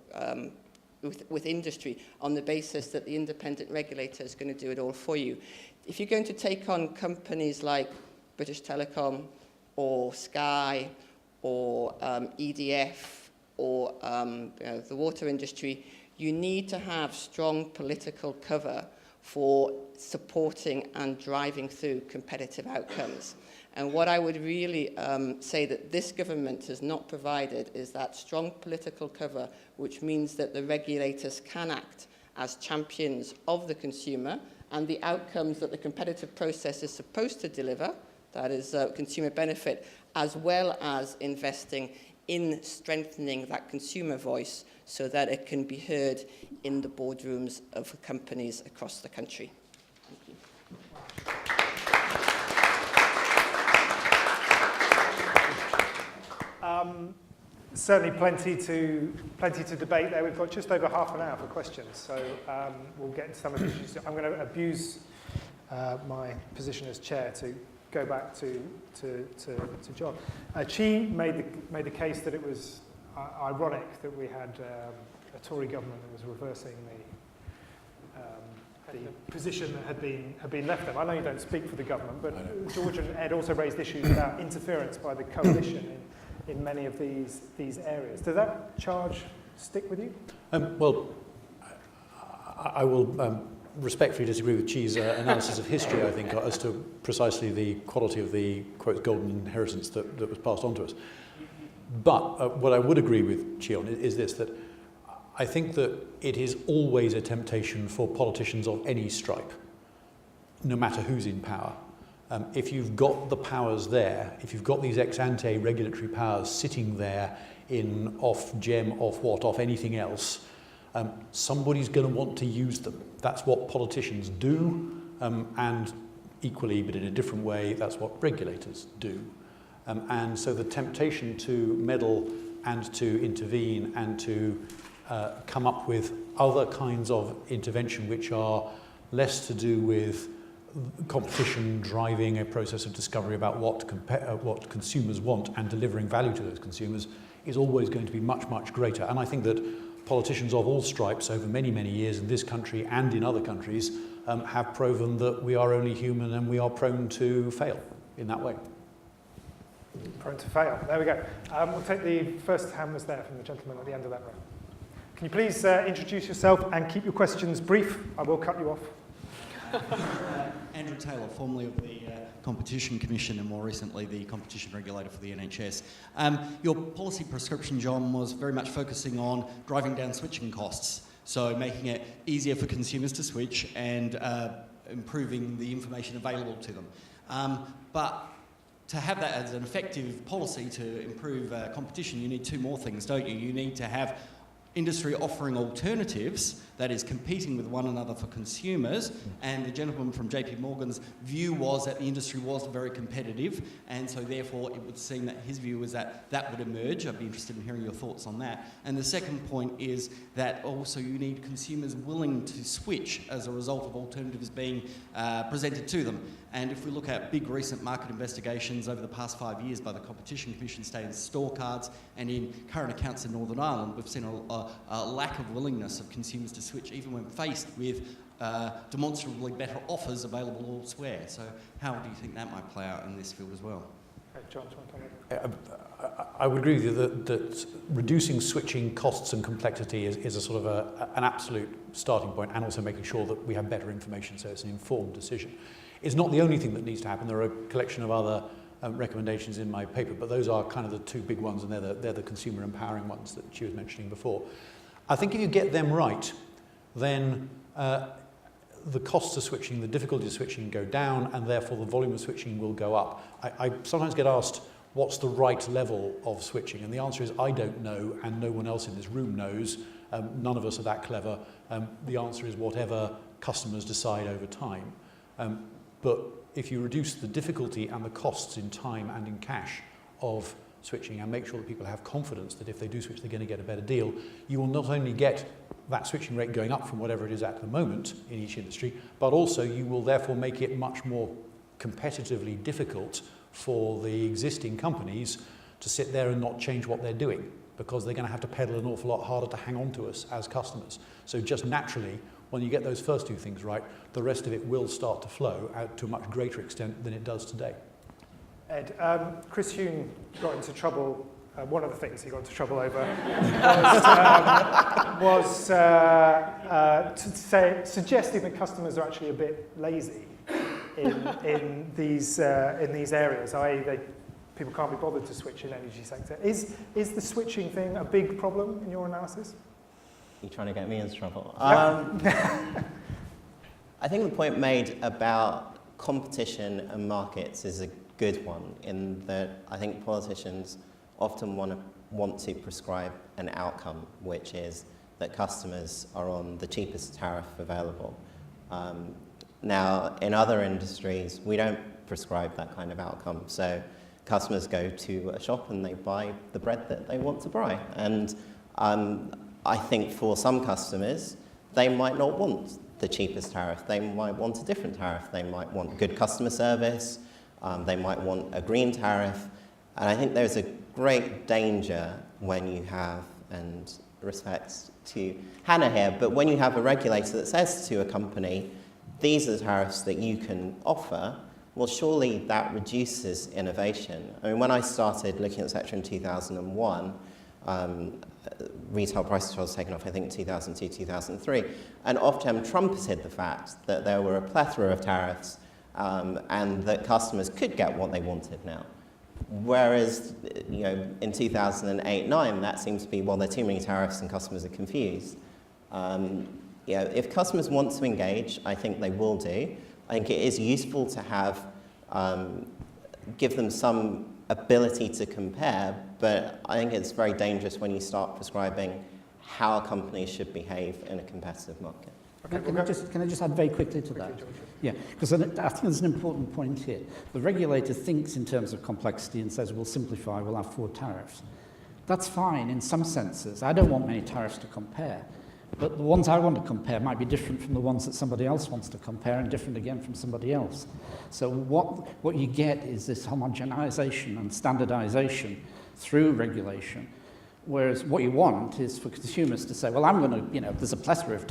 with industry on the basis that the independent regulator is going to do it all for you. If you're going to take on companies like British Telecom or Sky or EDF or the water industry, you need to have strong political cover for supporting and driving through competitive outcomes. And what I would really say that this government has not provided is that strong political cover, which means that the regulators can act as champions of the consumer and the outcomes that the competitive process is supposed to deliver, that is consumer benefit, as well as investing in strengthening that consumer voice so that it can be heard in the boardrooms of companies across the country. Thank you. Certainly plenty to debate there. We've got just over half an hour for questions, so we'll get into some of the issues. I'm going to abuse my position as chair to go back to John. Chi made the case that it was ironic that we had a Tory government that was reversing the position that had been left them. I know you don't speak for the government, but George and Ed also raised issues about interference by the coalition in many of these areas. Does that charge stick with you? Well, I will respectfully disagree with Chi's analysis of history, I think, as to precisely the quality of the, quote, golden inheritance that was passed on to us. But what I would agree with Chi on is this, that I think that it is always a temptation for politicians of any stripe, no matter who's in power. If you've got the powers there, if you've got these ex-ante regulatory powers sitting there in Ofgem, off anything else, somebody's going to want to use them. That's what politicians do, and equally, but in a different way, that's what regulators do. And so the temptation to meddle and to intervene and to come up with other kinds of intervention which are less to do with competition driving a process of discovery about what consumers want and delivering value to those consumers is always going to be much, much greater. And I think that politicians of all stripes over many, many years in this country and in other countries have proven that we are only human and we are prone to fail in that way. Prone to fail. There we go. We'll take the first hand was there from the gentleman at the end of that row. Can you please introduce yourself and keep your questions brief? I will cut you off. Andrew Taylor, formerly of the Competition Commission and more recently the Competition Regulator for the NHS. Your policy prescription, John, was very much focusing on driving down switching costs, so making it easier for consumers to switch and improving the information available to them. But to have that as an effective policy to improve competition, you need two more things, don't you? You need to have industry offering alternatives, that is competing with one another for consumers, and the gentleman from JP Morgan's view was that the industry was very competitive, and so therefore it would seem that his view was that that would emerge. I'd be interested in hearing your thoughts on that. And the second point is that also you need consumers willing to switch as a result of alternatives being presented to them. And if we look at big recent market investigations over the past 5 years by the Competition Commission, say in scorecards and in current accounts in Northern Ireland, we've seen a lack of willingness of consumers to switch even when faced with demonstrably better offers available elsewhere. So how do you think that might play out in this field as well? Okay, John, do you want to comment? I would agree with you that reducing switching costs and complexity is a sort of an absolute starting point, and also making sure that we have better information so it's an informed decision. It's not the only thing that needs to happen. There are a collection of other recommendations in my paper, but those are kind of the two big ones, and they're the consumer empowering ones that she was mentioning before. I think if you get them right, then the costs of switching, the difficulty of switching go down, and therefore the volume of switching will go up. I sometimes get asked, what's the right level of switching? And the answer is, I don't know, and no one else in this room knows. None of us are that clever. The answer is whatever customers decide over time. But if you reduce the difficulty and the costs in time and in cash of switching and make sure that people have confidence that if they do switch they're going to get a better deal, you will not only get that switching rate going up from whatever it is at the moment in each industry, but also you will therefore make it much more competitively difficult for the existing companies to sit there and not change what they're doing. because they're going to have to pedal an awful lot harder to hang on to us as customers. So just naturally, when you get those first two things right, the rest of it will start to flow out to a much greater extent than it does today. Ed, Chris Huhne got into trouble. One of the things he got into trouble over was suggesting that customers are actually a bit lazy in these areas, i.e. people can't be bothered to switch in the energy sector. Is the switching thing a big problem in your analysis? You're trying to get me into trouble. Yep. I think the point made about competition and markets is a good one, in that I think politicians often want to prescribe an outcome, which is that customers are on the cheapest tariff available. Now, in other industries, we don't prescribe that kind of outcome. So customers go to a shop and they buy the bread that they want to buy. And I think for some customers, they might not want the cheapest tariff. They might want a different tariff. They might want good customer service. They might want a green tariff. And I think there's a great danger when you have, and respect to Hannah here, but when you have a regulator that says to a company, these are the tariffs that you can offer, well, surely that reduces innovation. I mean, when I started looking at the sector in 2001, retail price control was taken off, I think, 2002, 2003, and Ofgem trumpeted the fact that there were a plethora of tariffs and that customers could get what they wanted now. Whereas, in 2008-9, that seems to be, well, there are too many tariffs and customers are confused. If customers want to engage, I think they will do. I think it is useful to have, give them some ability to compare, but I think it's very dangerous when you start prescribing how companies should behave in a competitive market. Okay, can I just add very quickly to that? Yeah, because I think there's an important point here. The regulator thinks in terms of complexity and says, we'll simplify, we'll have 4 tariffs. That's fine in some senses. I don't want many tariffs to compare. But the ones I want to compare might be different from the ones that somebody else wants to compare, and different again from somebody else. So what you get is this homogenization and standardization through regulation, whereas what you want is for consumers to say, well, I'm going to, there's a plethora of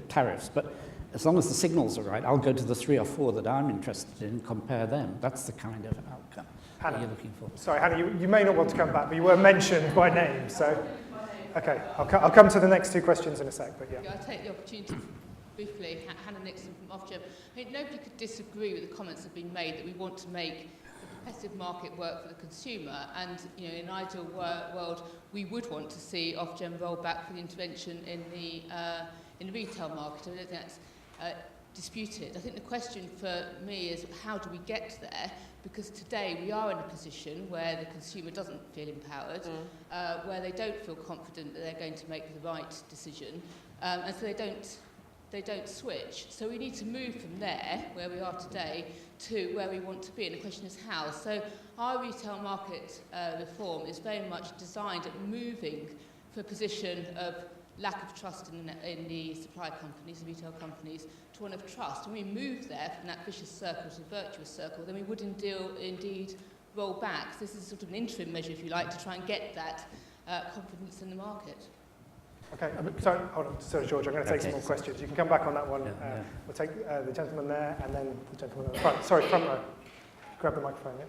tariffs, but as long as the signals are right, I'll go to the 3 or 4 that I'm interested in and compare them. That's the kind of outcome that you're looking for. Sorry, Hannah, you may not want to come back, but you were mentioned by name, so... Okay, I'll come to the next 2 questions in a sec, but yeah. I'll take the opportunity briefly. Hannah Nixon from Ofgem. I think nobody could disagree with the comments that have been made that we want to make the competitive market work for the consumer, and in an ideal world we would want to see Ofgem roll back for the intervention in the retail market. I don't think that's disputed. I think the question for me is, how do we get there? Because today we are in a position where the consumer doesn't feel empowered, where they don't feel confident that they're going to make the right decision, and so they don't switch. So we need to move from there, where we are today, to where we want to be, and the question is how. So our retail market reform is very much designed at moving from a position of lack of trust in the supply companies, the retail companies, to one of trust. When we move there from that vicious circle to a virtuous circle, then we would indeed roll back. So this is sort of an interim measure, if you like, to try and get that confidence in the market. Okay, sorry, hold on. Sorry, George, I'm going to take some more questions. You can come back on that one. We'll take the gentleman there and then the gentleman at the front. Sorry, front row. Grab the microphone, yeah.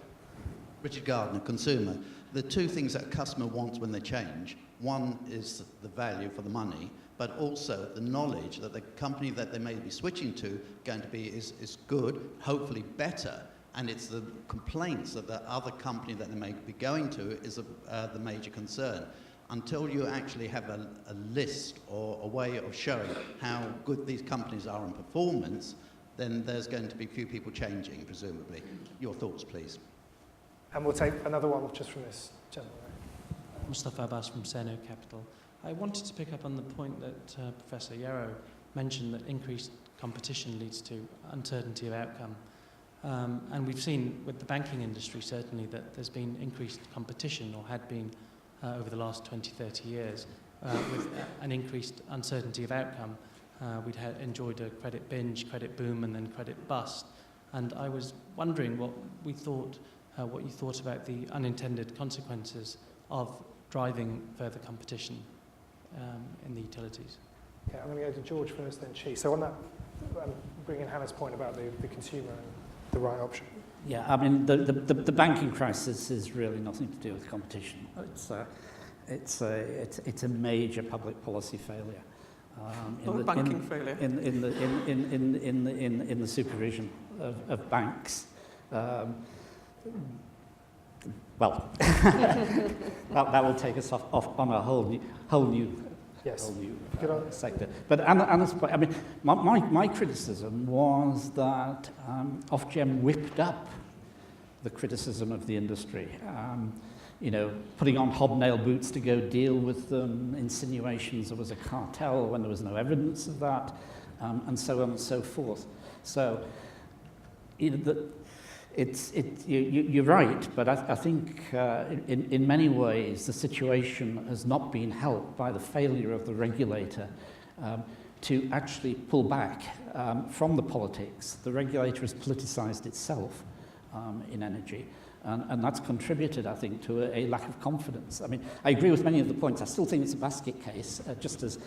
Richard Gardner, consumer. The 2 things that a customer wants when they change, one is the value for the money, but also the knowledge that the company that they may be switching to is good, hopefully better, and it's the complaints that the other company that they may be going to is the major concern. Until you actually have a list or a way of showing how good these companies are in performance, then there's going to be few people changing, presumably. Your thoughts, please. And we'll take another one just from this gentleman. Mustafa Abbas from Seno Capital. I wanted to pick up on the point that Professor Yarrow mentioned, that increased competition leads to uncertainty of outcome. And we've seen with the banking industry, certainly, that there's been increased competition, or had been over the last 20, 30 years, with an increased uncertainty of outcome. We'd enjoyed a credit binge, credit boom, and then credit bust. And I was wondering what you thought about the unintended consequences of driving further competition in the utilities. Okay, I'm going to go to George first, then Chi. So on that, bringing Hannah's point about the consumer and the right option. Yeah, I mean, the banking crisis is really nothing to do with competition. It's a major public policy failure. Failure. In the supervision of banks. Well, that will take us off on a whole new sector. But Anna's point, I mean, my criticism was that Ofgem whipped up the criticism of the industry. Putting on hobnail boots to go deal with them, insinuations there was a cartel when there was no evidence of that, and so on and so forth. So, you're right, but I think in many ways the situation has not been helped by the failure of the regulator to actually pull back from the politics. The regulator has politicised itself in energy, and that's contributed, I think, to a lack of confidence. I mean, I agree with many of the points. I still think it's a basket case, just as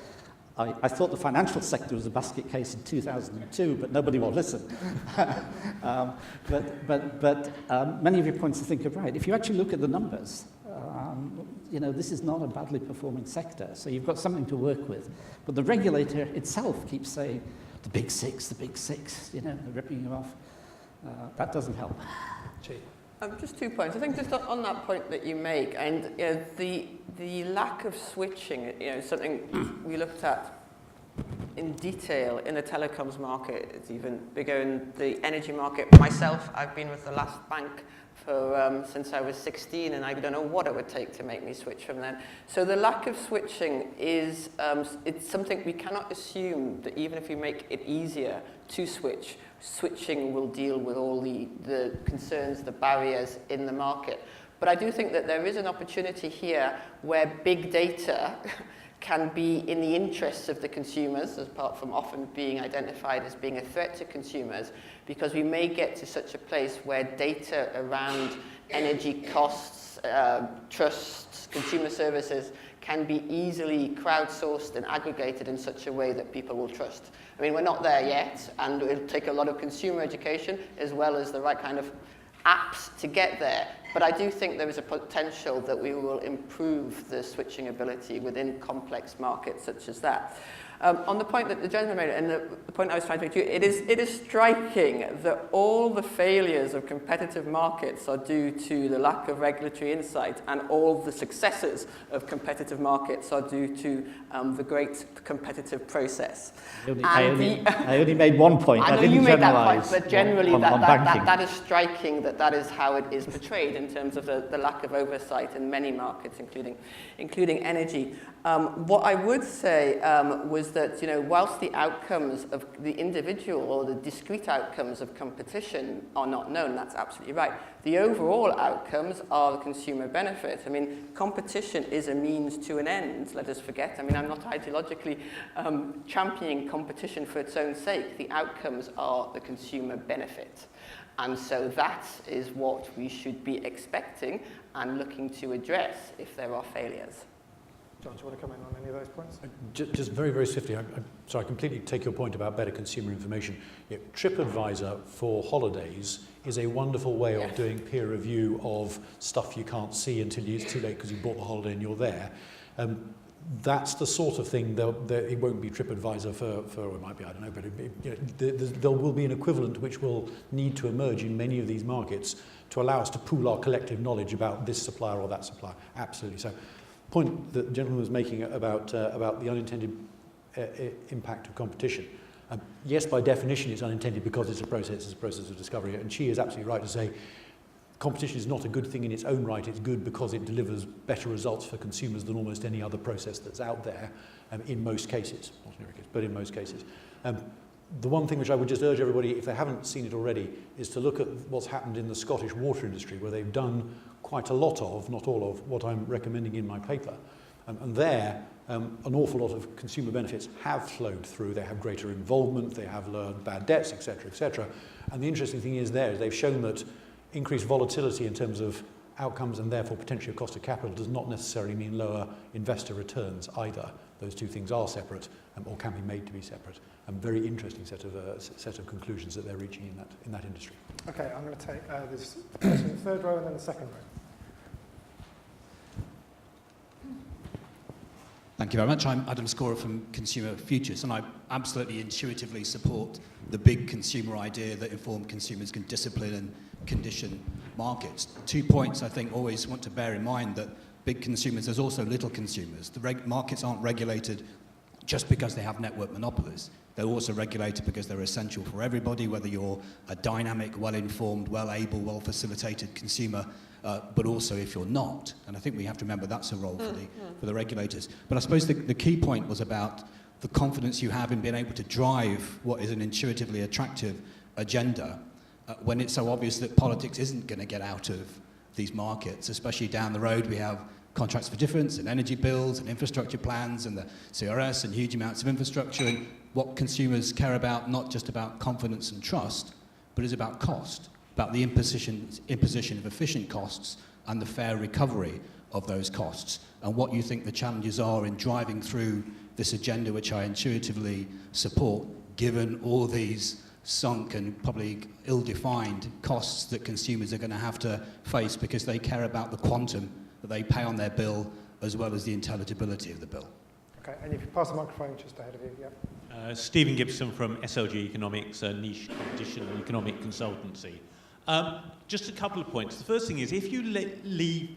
I thought the financial sector was a basket case in 2002, but nobody will listen. But many of your points I think are right. If you actually look at the numbers, this is not a badly performing sector, so you've got something to work with. But the regulator itself keeps saying, the big six, they're ripping you off. That doesn't help. Chi. Just 2 points. I think just on that point that you make, and the lack of switching, something we looked at in detail in the telecoms market. It's even bigger in the energy market. Myself, I've been with the last bank for since I was 16, and I don't know what it would take to make me switch from then. So the lack of switching is it's something we cannot assume that even if we make it easier to switch, switching will deal with all the concerns, the barriers in the market. But I do think that there is an opportunity here where big data can be in the interests of the consumers, apart from often being identified as being a threat to consumers, because we may get to such a place where data around energy costs, trusts, consumer services can be easily crowdsourced and aggregated in such a way that people will trust. I mean, we're not there yet, and it'll take a lot of consumer education as well as the right kind of apps to get there. But I do think there is a potential that we will improve the switching ability within complex markets such as that. On the point that the gentleman made, and the point I was trying to make to you, it is striking that all the failures of competitive markets are due to the lack of regulatory insight, and all the successes of competitive markets are due to the great competitive process. I only made one point. I know you made that point, but generally that is striking that is how it is portrayed in terms of the lack of oversight in many markets, including energy. What I would say was that, whilst the outcomes of the individual or the discrete outcomes of competition are not known, that's absolutely right. The overall outcomes are the consumer benefit. I mean, competition is a means to an end, let us forget. I mean, I'm not ideologically championing competition for its own sake. The outcomes are the consumer benefit. And so that is what we should be expecting and looking to address if there are failures. John, do you want to comment on any of those points? Just very, very swiftly, so I completely take your point about better consumer information. TripAdvisor for holidays is a wonderful way of doing peer review of stuff you can't see until it's too late because you bought the holiday and you're there. That's the sort of thing, it won't be TripAdvisor for it might be, I don't know, but there will be an equivalent which will need to emerge in many of these markets to allow us to pool our collective knowledge about this supplier or that supplier. Absolutely. So, point that the gentleman was making about the unintended impact of competition. Yes, by definition, it's unintended because it's a process of discovery. And she is absolutely right to say competition is not a good thing in its own right. It's good because it delivers better results for consumers than almost any other process that's out there in most cases. Not in every case, but in most cases. The one thing which I would just urge everybody, if they haven't seen it already, is to look at what's happened in the Scottish water industry, where they've done quite a lot of, not all of, what I'm recommending in my paper. And there, an awful lot of consumer benefits have flowed through. They have greater involvement, they have learned bad debts, etc., etc. And the interesting thing is they've shown that increased volatility in terms of outcomes and therefore potentially a cost of capital does not necessarily mean lower investor returns either. Those two things are separate or can be made to be separate. Very interesting set of conclusions that they're reaching in that industry. Okay, I'm going to take this person in the third row and then the second row. Thank you very much. I'm Adam Scorer from Consumer Futures, and I absolutely intuitively support the big consumer idea that informed consumers can discipline and condition markets. 2 points I think always want to bear in mind: that big consumers, there's also little consumers. The markets aren't regulated just because they have network monopolies. They're also regulated because they're essential for everybody, whether you're a dynamic, well-informed, well-able, well-facilitated consumer, but also if you're not. And I think we have to remember that's a role for the regulators. But I suppose the key point was about the confidence you have in being able to drive what is an intuitively attractive agenda when it's so obvious that politics isn't going to get out of these markets, especially down the road. We have contracts for difference and energy bills and infrastructure plans and the CRS and huge amounts of infrastructure, and what consumers care about, not just about confidence and trust, but is about cost, about the imposition of efficient costs and the fair recovery of those costs, and what you think the challenges are in driving through this agenda, which I intuitively support, given all these sunk and probably ill-defined costs that consumers are going to have to face because they care about the quantum that they pay on their bill as well as the intelligibility of the bill. Okay, and if you pass the microphone just ahead of you, yeah. Stephen Gibson from SLG Economics, a niche competition and economic consultancy. Just a couple of points. The first thing is, if you leave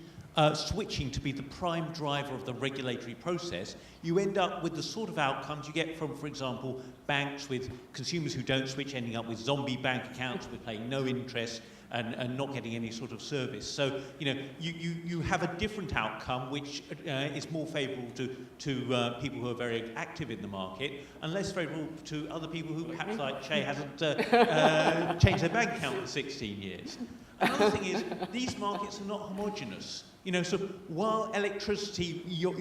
switching to be the prime driver of the regulatory process, you end up with the sort of outcomes you get from, for example, banks with consumers who don't switch ending up with zombie bank accounts with paying no interest and not getting any sort of service. So, you know, you have a different outcome which is more favourable to people who are very active in the market and less favourable to other people who, perhaps like Che, hasn't changed their bank account for 16 years. Another thing is, these markets are not homogenous. You know, so while electricity, your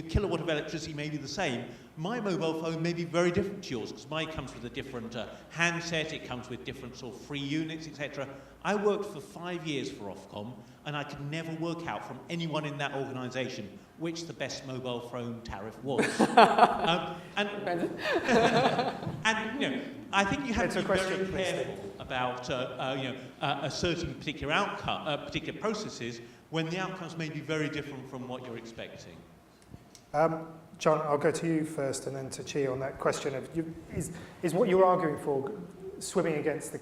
kilowatt of electricity may be the same, my mobile phone may be very different to yours because mine comes with a different handset, it comes with different sort of free units, etc. I worked for 5 years for Ofgem, and I could never work out from anyone in that organisation which the best mobile phone tariff was. And you know, I think you have to be very careful about asserting particular outcome, particular processes when the outcomes may be very different from what you're expecting. John, I'll go to you first and then to Chi on that question of is what you're arguing for swimming against the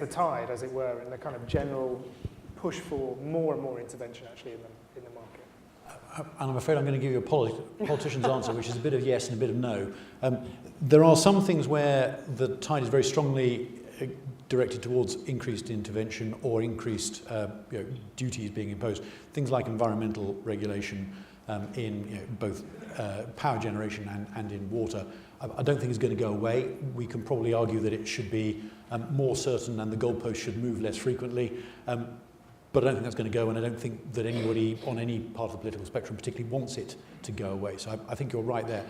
tide, as it were, in the kind of general push for more and more intervention actually in the market? And I'm afraid I'm going to give you a politician's answer, which is a bit of yes and a bit of no. There are some things where the tide is very strongly directed towards increased intervention or increased duties being imposed. Things like environmental regulation in both power generation and in water. I don't think it's going to go away. We can probably argue that it should be more certain and the goalpost should move less frequently. But I don't think that's going to go, and I don't think that anybody on any part of the political spectrum particularly wants it to go away. So I think you're right there.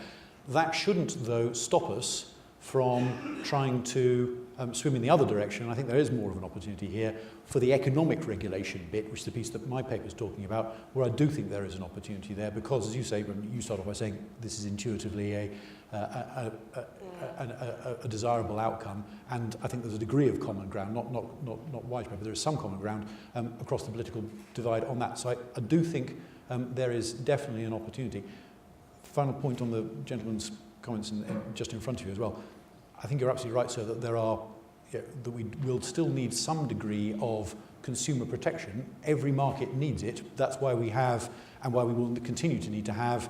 That shouldn't, though, stop us from trying to swim in the other direction. And I think there is more of an opportunity here for the economic regulation bit, which is the piece that my paper is talking about, where I do think there is an opportunity there because, as you say, when you start off by saying this is intuitively a desirable outcome, and I think there's a degree of common ground, not widespread, but there is some common ground across the political divide on that. So I do think there is definitely an opportunity. Final point on the gentleman's comments just in front of you as well. I think you're absolutely right, sir, that that we will still need some degree of consumer protection. Every market needs it. That's why we have, and why we will continue to need to have,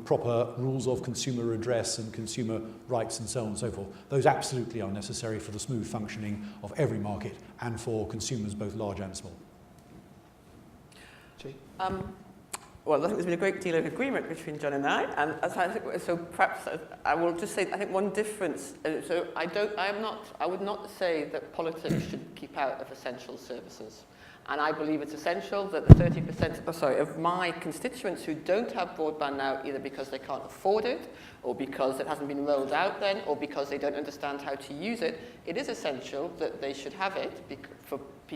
proper rules of consumer redress and consumer rights and so on and so forth. Those absolutely are necessary for the smooth functioning of every market and for consumers both large and small. Well, I think there's been a great deal of agreement between John and I, and as I think, so perhaps I will just say I think one difference. So I would not say that politics should keep out of essential services. And I believe it's essential that the 30% of my constituents who don't have broadband now, either because they can't afford it, or because it hasn't been rolled out then, or because they don't understand how to use it, it is essential that they should have it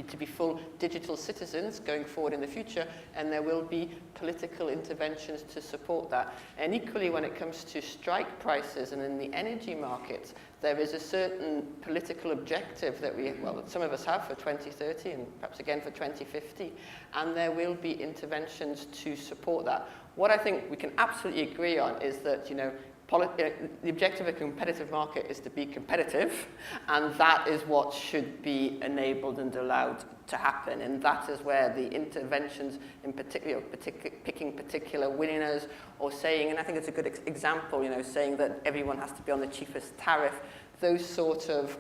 to be full digital citizens going forward in the future, and there will be political interventions to support that. And equally, when it comes to strike prices and in the energy markets, there is a certain political objective that that some of us have for 2030 and perhaps again for 2050, and there will be interventions to support that. What I think we can absolutely agree on is that, the objective of a competitive market is to be competitive, and that is what should be enabled and allowed to happen. And that is where the interventions, in particular, picking particular winners, or saying, and I think it's a good example, saying that everyone has to be on the cheapest tariff. Those sort of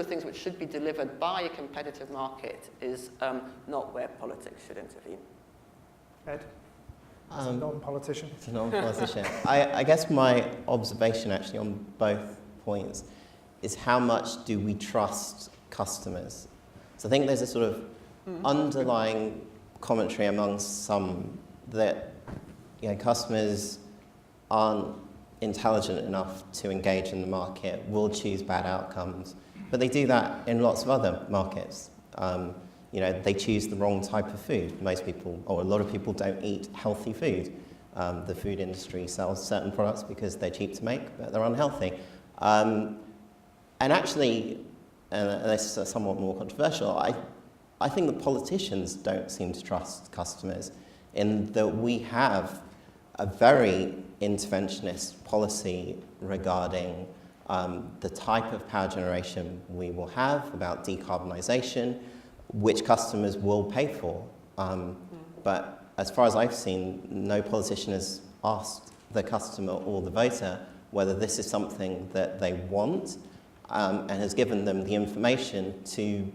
things which should be delivered by a competitive market is not where politics should intervene. Ed? As a non-politician. As a non-politician. I guess my observation actually on both points is how much do we trust customers? So I think there's a sort of underlying commentary amongst some that customers aren't intelligent enough to engage in the market, will choose bad outcomes, but they do that in lots of other markets. They choose the wrong type of food. Most people, or a lot of people, don't eat healthy food. The food industry sells certain products because they're cheap to make, but they're unhealthy. And actually, and this is somewhat more controversial, I think the politicians don't seem to trust customers in that we have a very interventionist policy regarding the type of power generation we will have, about decarbonisation, which customers will pay for. But as far as I've seen, no politician has asked the customer or the voter whether this is something that they want, and has given them the information to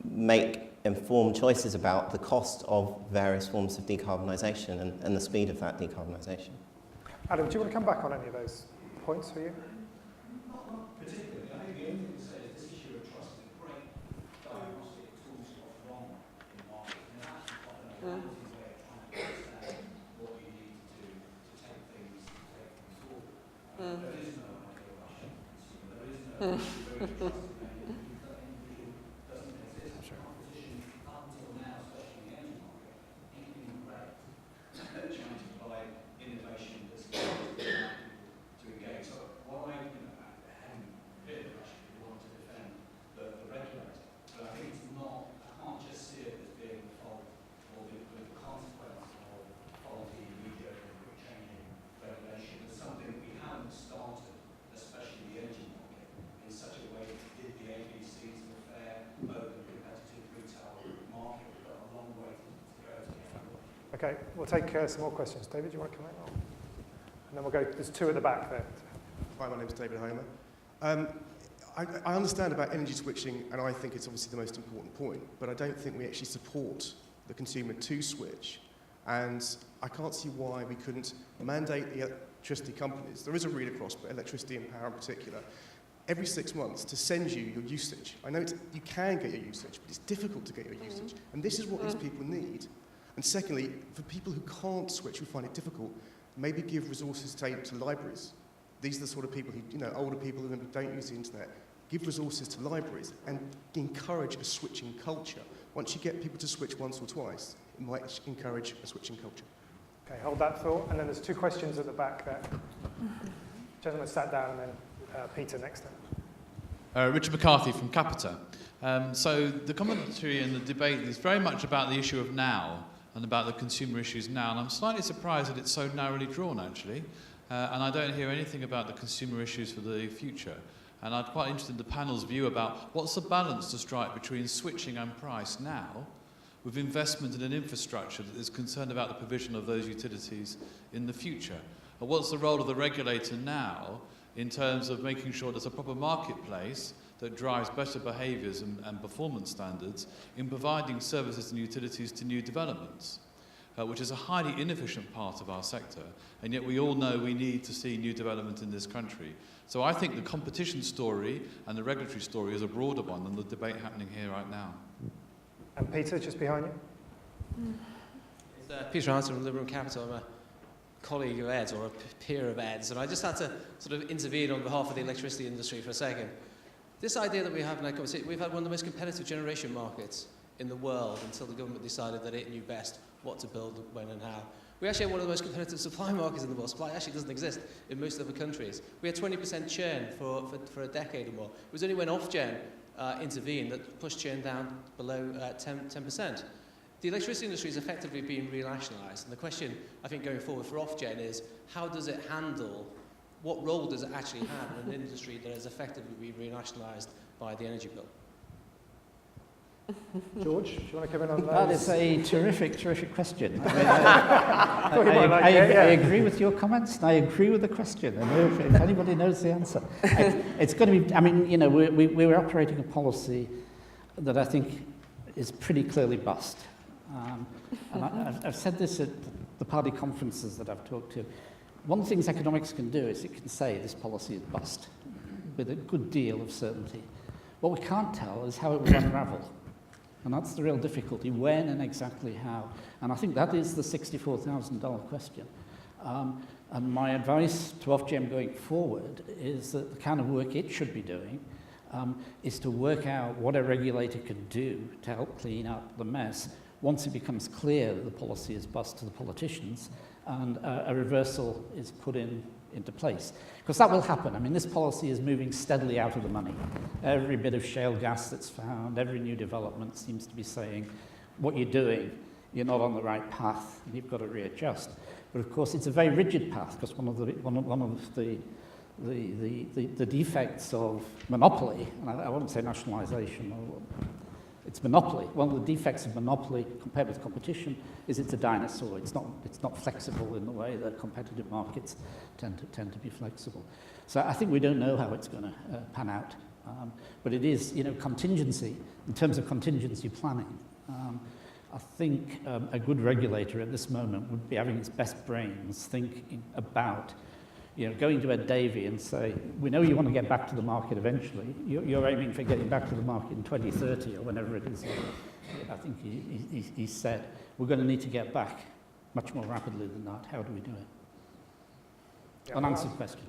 make informed choices about the cost of various forms of decarbonisation and the speed of that decarbonisation. Adam, do you want to come back on any of those points for you? Not particularly. I think the only thing to say is this issue of trust is a great diagnostic tool to offer wrong in the market. And it's actually quite an analytic way of trying to understand what you need to do to take things forward. There is no ideal Russian consumer. There is no very trusted name that individual doesn't exist. Competition up until now, especially in the energy market, ain't been great. They're trying to provide innovation that's going to engage. So what I think about it, having been a Russian, we want to defend the regulator. But I think it's not, I can't just see it as being the fault or the consequence of faulty, mediocre, quick-changing regulation. It's something we haven't started, especially the energy market, in such a way that did the ABCs of a fair, open, competitive retail market. We've got a long way to go to get that working. Okay, we'll take some more questions. David, do you want to come in? And then we'll go, there's two at the back there. Hi, my name's David Homer. I understand about energy switching, and I think it's obviously the most important point, but I don't think we actually support the consumer to switch. And I can't see why we couldn't mandate the electricity companies, there is a read across, but electricity and power in particular, every 6 months to send you your usage. I know you can get your usage, but it's difficult to get your usage. And this is what these people need. And secondly, for people who can't switch, who find it difficult, maybe give resources to libraries. These are the sort of people who, older people who don't use the internet. Give resources to libraries and encourage a switching culture. Once you get people to switch once or twice, it might encourage a switching culture. Okay, hold that thought. And then there's two questions at the back there. Gentleman sat down, and then Peter next time. Richard McCarthy from Capita. So the commentary and the debate is very much about the issue of now and about the consumer issues now. And I'm slightly surprised that it's so narrowly drawn, actually. And I don't hear anything about the consumer issues for the future. And I'm quite interested in the panel's view about what's the balance to strike between switching and price now with investment in an infrastructure that is concerned about the provision of those utilities in the future. And what's the role of the regulator now in terms of making sure there's a proper marketplace that drives better behaviours and performance standards in providing services and utilities to new developments? which is a highly inefficient part of our sector, and yet we all know we need to see new development in this country. So I think the competition story and the regulatory story is a broader one than the debate happening here right now. And Peter, just behind you. It's Peter Hanson from Liberum Capital. I'm a colleague of Ed's, or a peer of Ed's, and I just had to sort of intervene on behalf of the electricity industry for a second. This idea that we have, like, we've had one of the most competitive generation markets in the world until the government decided that it knew best what to build, when and how. We actually have one of the most competitive supply markets in the world. Supply actually doesn't exist in most other countries. We had 20% churn for a decade or more. It was only when Ofgem intervened that pushed churn down below 10%. The electricity industry is effectively being re-nationalised, and the question, I think, going forward for Ofgem is, how does it handle, what role does it actually have in an industry that is effectively being re-nationalised by the energy bill? George, do you want to come in on that? That is a terrific question. I agree with your comments, and I agree with the question. And if anybody knows the answer, it's going to be. I mean, you know, we're operating a policy that I think is pretty clearly bust. And I've said this at the party conferences that I've talked to. One of the things economics can do is it can say this policy is bust with a good deal of certainty. What we can't tell is how it will unravel. And that's the real difficulty, when and exactly how. And I think that is the $64,000 question. And my advice to Ofgem going forward is that the kind of work it should be doing is to work out what a regulator can do to help clean up the mess once it becomes clear that the policy is bust to the politicians and a reversal is put into place. Because that will happen. I mean, this policy is moving steadily out of the money. Every bit of shale gas that's found, every new development seems to be saying, what you're doing, you're not on the right path, and you've got to readjust. But of course, it's a very rigid path, because one of the defects of monopoly, and I wouldn't say nationalisation, it's monopoly. One of the defects of monopoly compared with competition is it's a dinosaur. It's not flexible in the way that competitive markets tend to be flexible. So I think we don't know how it's going to pan out. But it is, you know, contingency, in terms of contingency planning. I think a good regulator at this moment would be having its best brains thinking about, you know, going to Ed Davey and say, we know you want to get back to the market eventually. You're aiming for getting back to the market in 2030 or whenever it is. I think he said, we're going to need to get back much more rapidly than that. How do we do it? Unanswered question.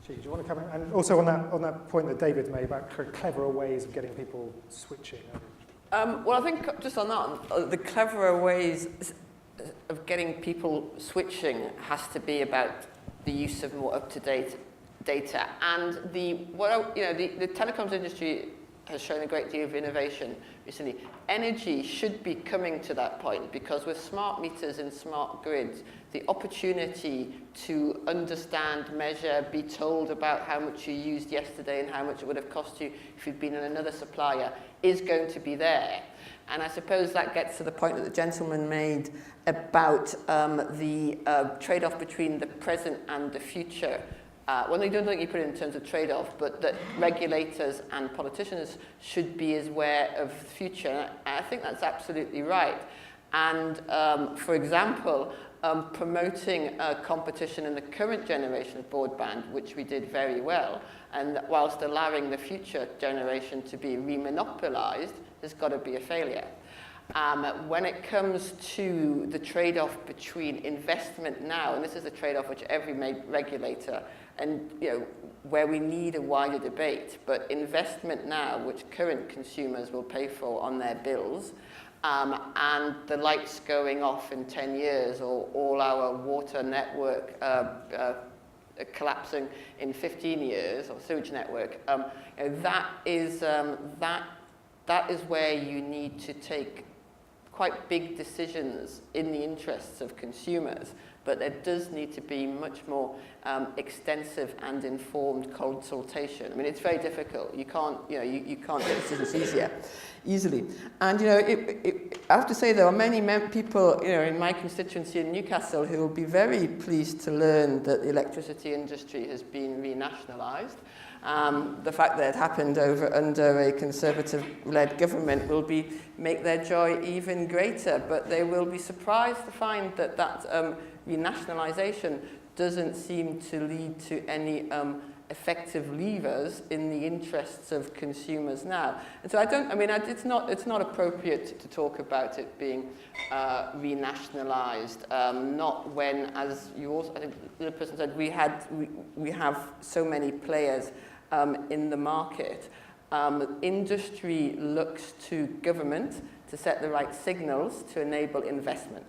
Do you want to come in? And also on that point that David made about cleverer ways of getting people switching. Well, I think just on that, the cleverer ways of getting people switching has to be about the use of more up-to-date data. And the telecoms industry has shown a great deal of innovation recently. Energy should be coming to that point, because with smart meters and smart grids, the opportunity to understand, measure, be told about how much you used yesterday and how much it would have cost you if you'd been in another supplier is going to be there. And I suppose that gets to the point that the gentleman made about the trade-off between the present and the future. Well, I don't think you put it in terms of trade-off, but that regulators and politicians should be as aware of the future. And I think that's absolutely right. And for example, promoting competition in the current generation of broadband, which we did very well, and whilst allowing the future generation to be remonopolized, has got to be a failure. When it comes to the trade-off between investment now, and this is a trade-off which every regulator, and where we need a wider debate, but investment now, which current consumers will pay for on their bills, and the lights going off in 10 years, or all our water network collapsing in 15 years, or sewage network, that is where you need to take quite big decisions in the interests of consumers, but there does need to be much more extensive and informed consultation. I mean, it's very difficult. You can't, you can't get decisions easily. And I have to say there are many people, in my constituency in Newcastle who will be very pleased to learn that the electricity industry has been renationalised. The fact that it happened under a Conservative-led government will make their joy even greater, but they will be surprised to find that renationalisation doesn't seem to lead to any effective levers in the interests of consumers now. And so it's not appropriate to talk about it being renationalised, not when, as you also, I think the person said, we have so many players in the market. Industry looks to government to set the right signals to enable investment,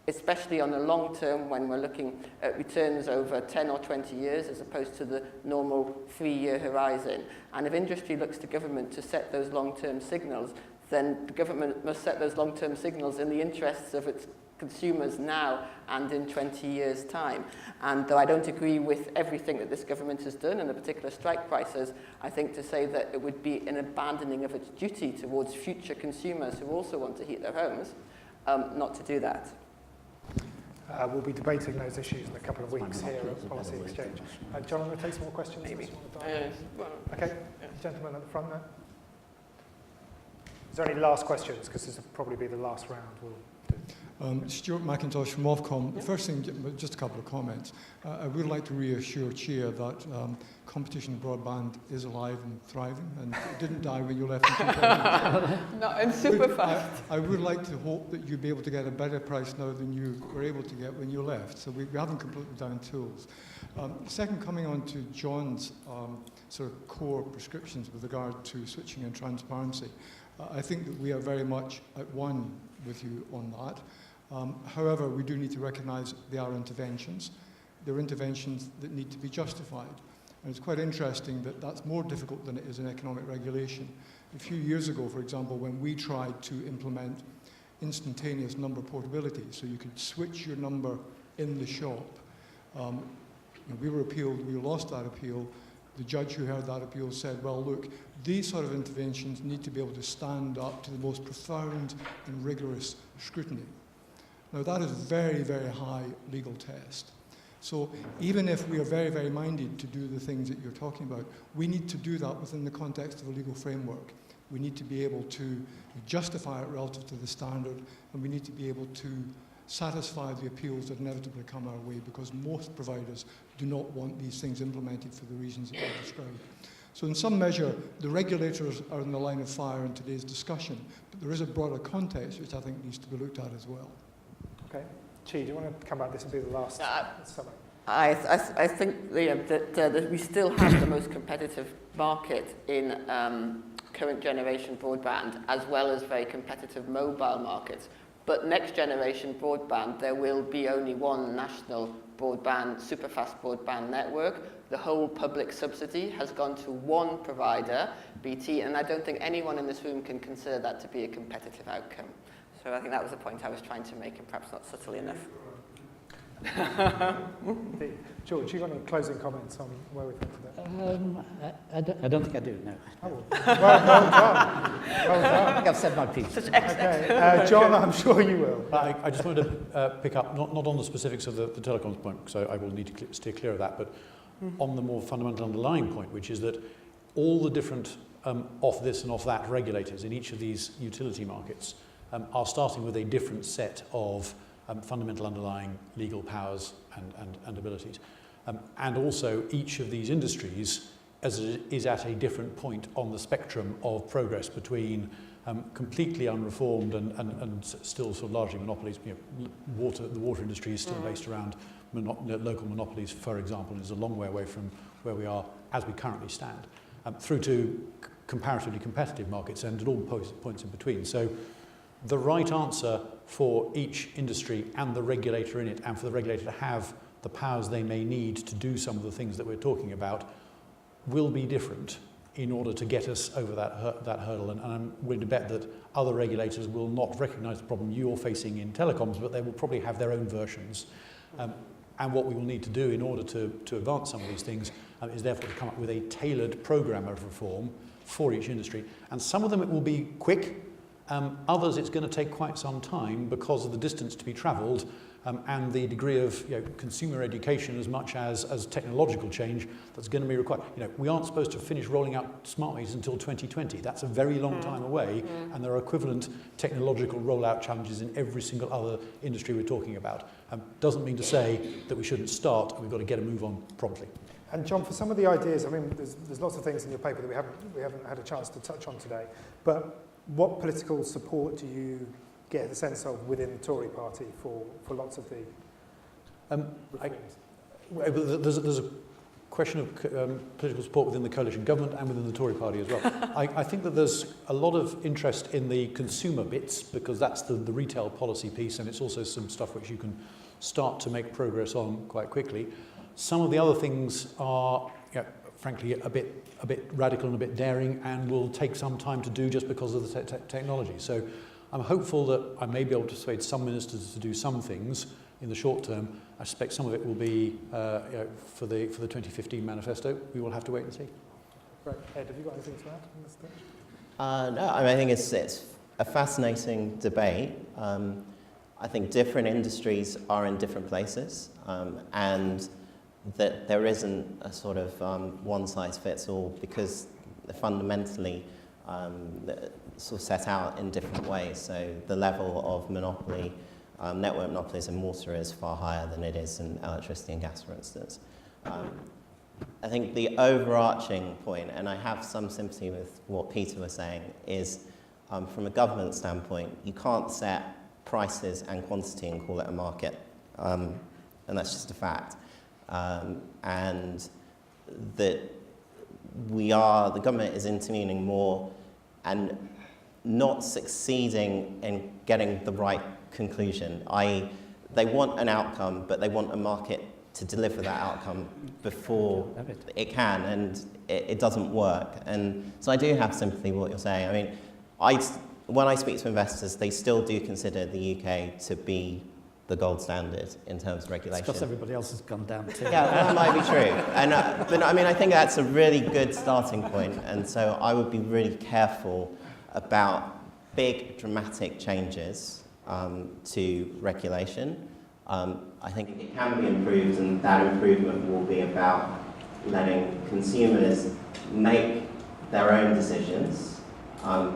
especially on the long term when we're looking at returns over 10 or 20 years as opposed to the normal 3-year horizon. And if industry looks to government to set those long-term signals, then the government must set those long-term signals in the interests of its consumers now and in 20 years' time. And though I don't agree with everything that this government has done and the particular strike prices, I think to say that it would be an abandoning of its duty towards future consumers who also want to heat their homes, not to do that. We'll be debating those issues in a couple of weeks here at Policy Exchange. John, I'm going to take some more questions. Maybe. Okay, gentleman at the front there. Is there any last questions? Because this will probably be the last round. We'll do. Stuart McIntosh from Ofgem. The first thing, just a couple of comments. I would like to reassure Chair that competition in broadband is alive and thriving, and it didn't die when you left in 2000. Not in super fast. I would like to hope that you'd be able to get a better price now than you were able to get when you left. So we haven't completely down tools. Second, coming on to John's sort of core prescriptions with regard to switching and transparency, I think that we are very much at one with you on that. However, we do need to recognise they are interventions. They're interventions that need to be justified. And it's quite interesting that that's more difficult than it is in economic regulation. A few years ago, for example, when we tried to implement instantaneous number portability, so you could switch your number in the shop, we were appealed, we lost that appeal. The judge who heard that appeal said, well, look, these sort of interventions need to be able to stand up to the most profound and rigorous scrutiny. Now, that is a very, very high legal test. So even if we are very, very minded to do the things that you're talking about, we need to do that within the context of a legal framework. We need to be able to justify it relative to the standard, and we need to be able to satisfy the appeals that inevitably come our way, because most providers do not want these things implemented for the reasons that I've described. So in some measure, the regulators are in the line of fire in today's discussion, but there is a broader context which I think needs to be looked at as well. Okay. Chi, do you want to come back? This will be the last summary. I think that we still have the most competitive market in current generation broadband, as well as very competitive mobile markets. But next generation broadband, there will be only one national broadband, super fast broadband network. The whole public subsidy has gone to one provider, BT, and I don't think anyone in this room can consider that to be a competitive outcome. So I think that was the point I was trying to make, and perhaps not subtly enough. George, you got any closing comments on where we think today? I don't think I do, no. Oh, well done. Well done. I think I've said my piece. Okay. John, I'm sure you will. I just wanted to pick up, not on the specifics of the telecoms point, so I will need to steer clear of that, but on the more fundamental underlying point, which is that all the different off this and off that regulators in each of these utility markets are starting with a different set of fundamental underlying legal powers and abilities. And also each of these industries is at a different point on the spectrum of progress between completely unreformed and still sort of largely monopolies. The water industry is still based around local monopolies, for example, and is a long way away from where we are as we currently stand, through to comparatively competitive markets and at all points in between. So the right answer for each industry and the regulator in it, and for the regulator to have the powers they may need to do some of the things that we're talking about, will be different in order to get us over that hurdle. And I'm willing to bet that other regulators will not recognise the problem you're facing in telecoms, but they will probably have their own versions. And what we will need to do in order to advance some of these things is therefore to come up with a tailored programme of reform for each industry. And some of them it will be quick, Others, it's going to take quite some time because of the distance to be travelled and the degree of consumer education as much as technological change that's going to be required. We aren't supposed to finish rolling out smart meters until 2020. That's a very long time away, and there are equivalent technological rollout challenges in every single other industry we're talking about. Doesn't mean to say that we shouldn't start, and we've got to get a move on promptly. And John, for some of the ideas, I mean, there's lots of things in your paper that we haven't had a chance to touch on today, but what political support do you get the sense of within the Tory party for lots of the reforms? There's a question of political support within the coalition government and within the Tory party as well. I think that there's a lot of interest in the consumer bits because that's the retail policy piece, and it's also some stuff which you can start to make progress on quite quickly. Some of the other things are, frankly, a bit radical and a bit daring, and will take some time to do just because of the technology. So I'm hopeful that I may be able to persuade some ministers to do some things in the short term. I suspect some of it will be for the 2015 manifesto. We will have to wait and see. Right. Ed, have you got anything to add on this stage? No, I mean, I think it's a fascinating debate. I think different industries are in different places, and that there isn't a sort of one-size-fits-all because they're fundamentally sort of set out in different ways. So the level of monopoly, network monopolies in water is far higher than it is in electricity and gas, for instance. I think the overarching point, and I have some sympathy with what Peter was saying, is from a government standpoint, you can't set prices and quantity and call it a market, and that's just a fact. And that the government is intervening more and not succeeding in getting the right conclusion. They want an outcome, but they want a market to deliver that outcome before it can, and it doesn't work. And so I do have sympathy with what you're saying. I mean, when I speak to investors, they still do consider the UK to be the gold standard in terms of regulation. It's because everybody else has gone down too. Yeah, well, that might be true. And, but I mean, I think that's a really good starting point, and so I would be really careful about big, dramatic changes to regulation. I think it can be improved, and that improvement will be about letting consumers make their own decisions,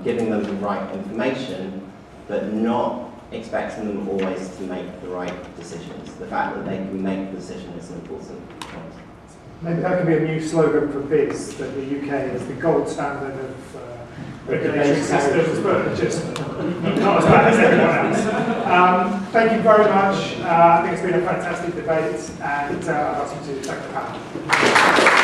giving them the right information, but not expecting them always to make the right decisions. The fact that they can make the decision is an important point. Maybe that could be a new slogan for BIS, that the UK is the gold standard of regulatory systems, but just not as bad as everyone else. Thank you very much. I think it's been a fantastic debate, and I'd like you to thank the panel.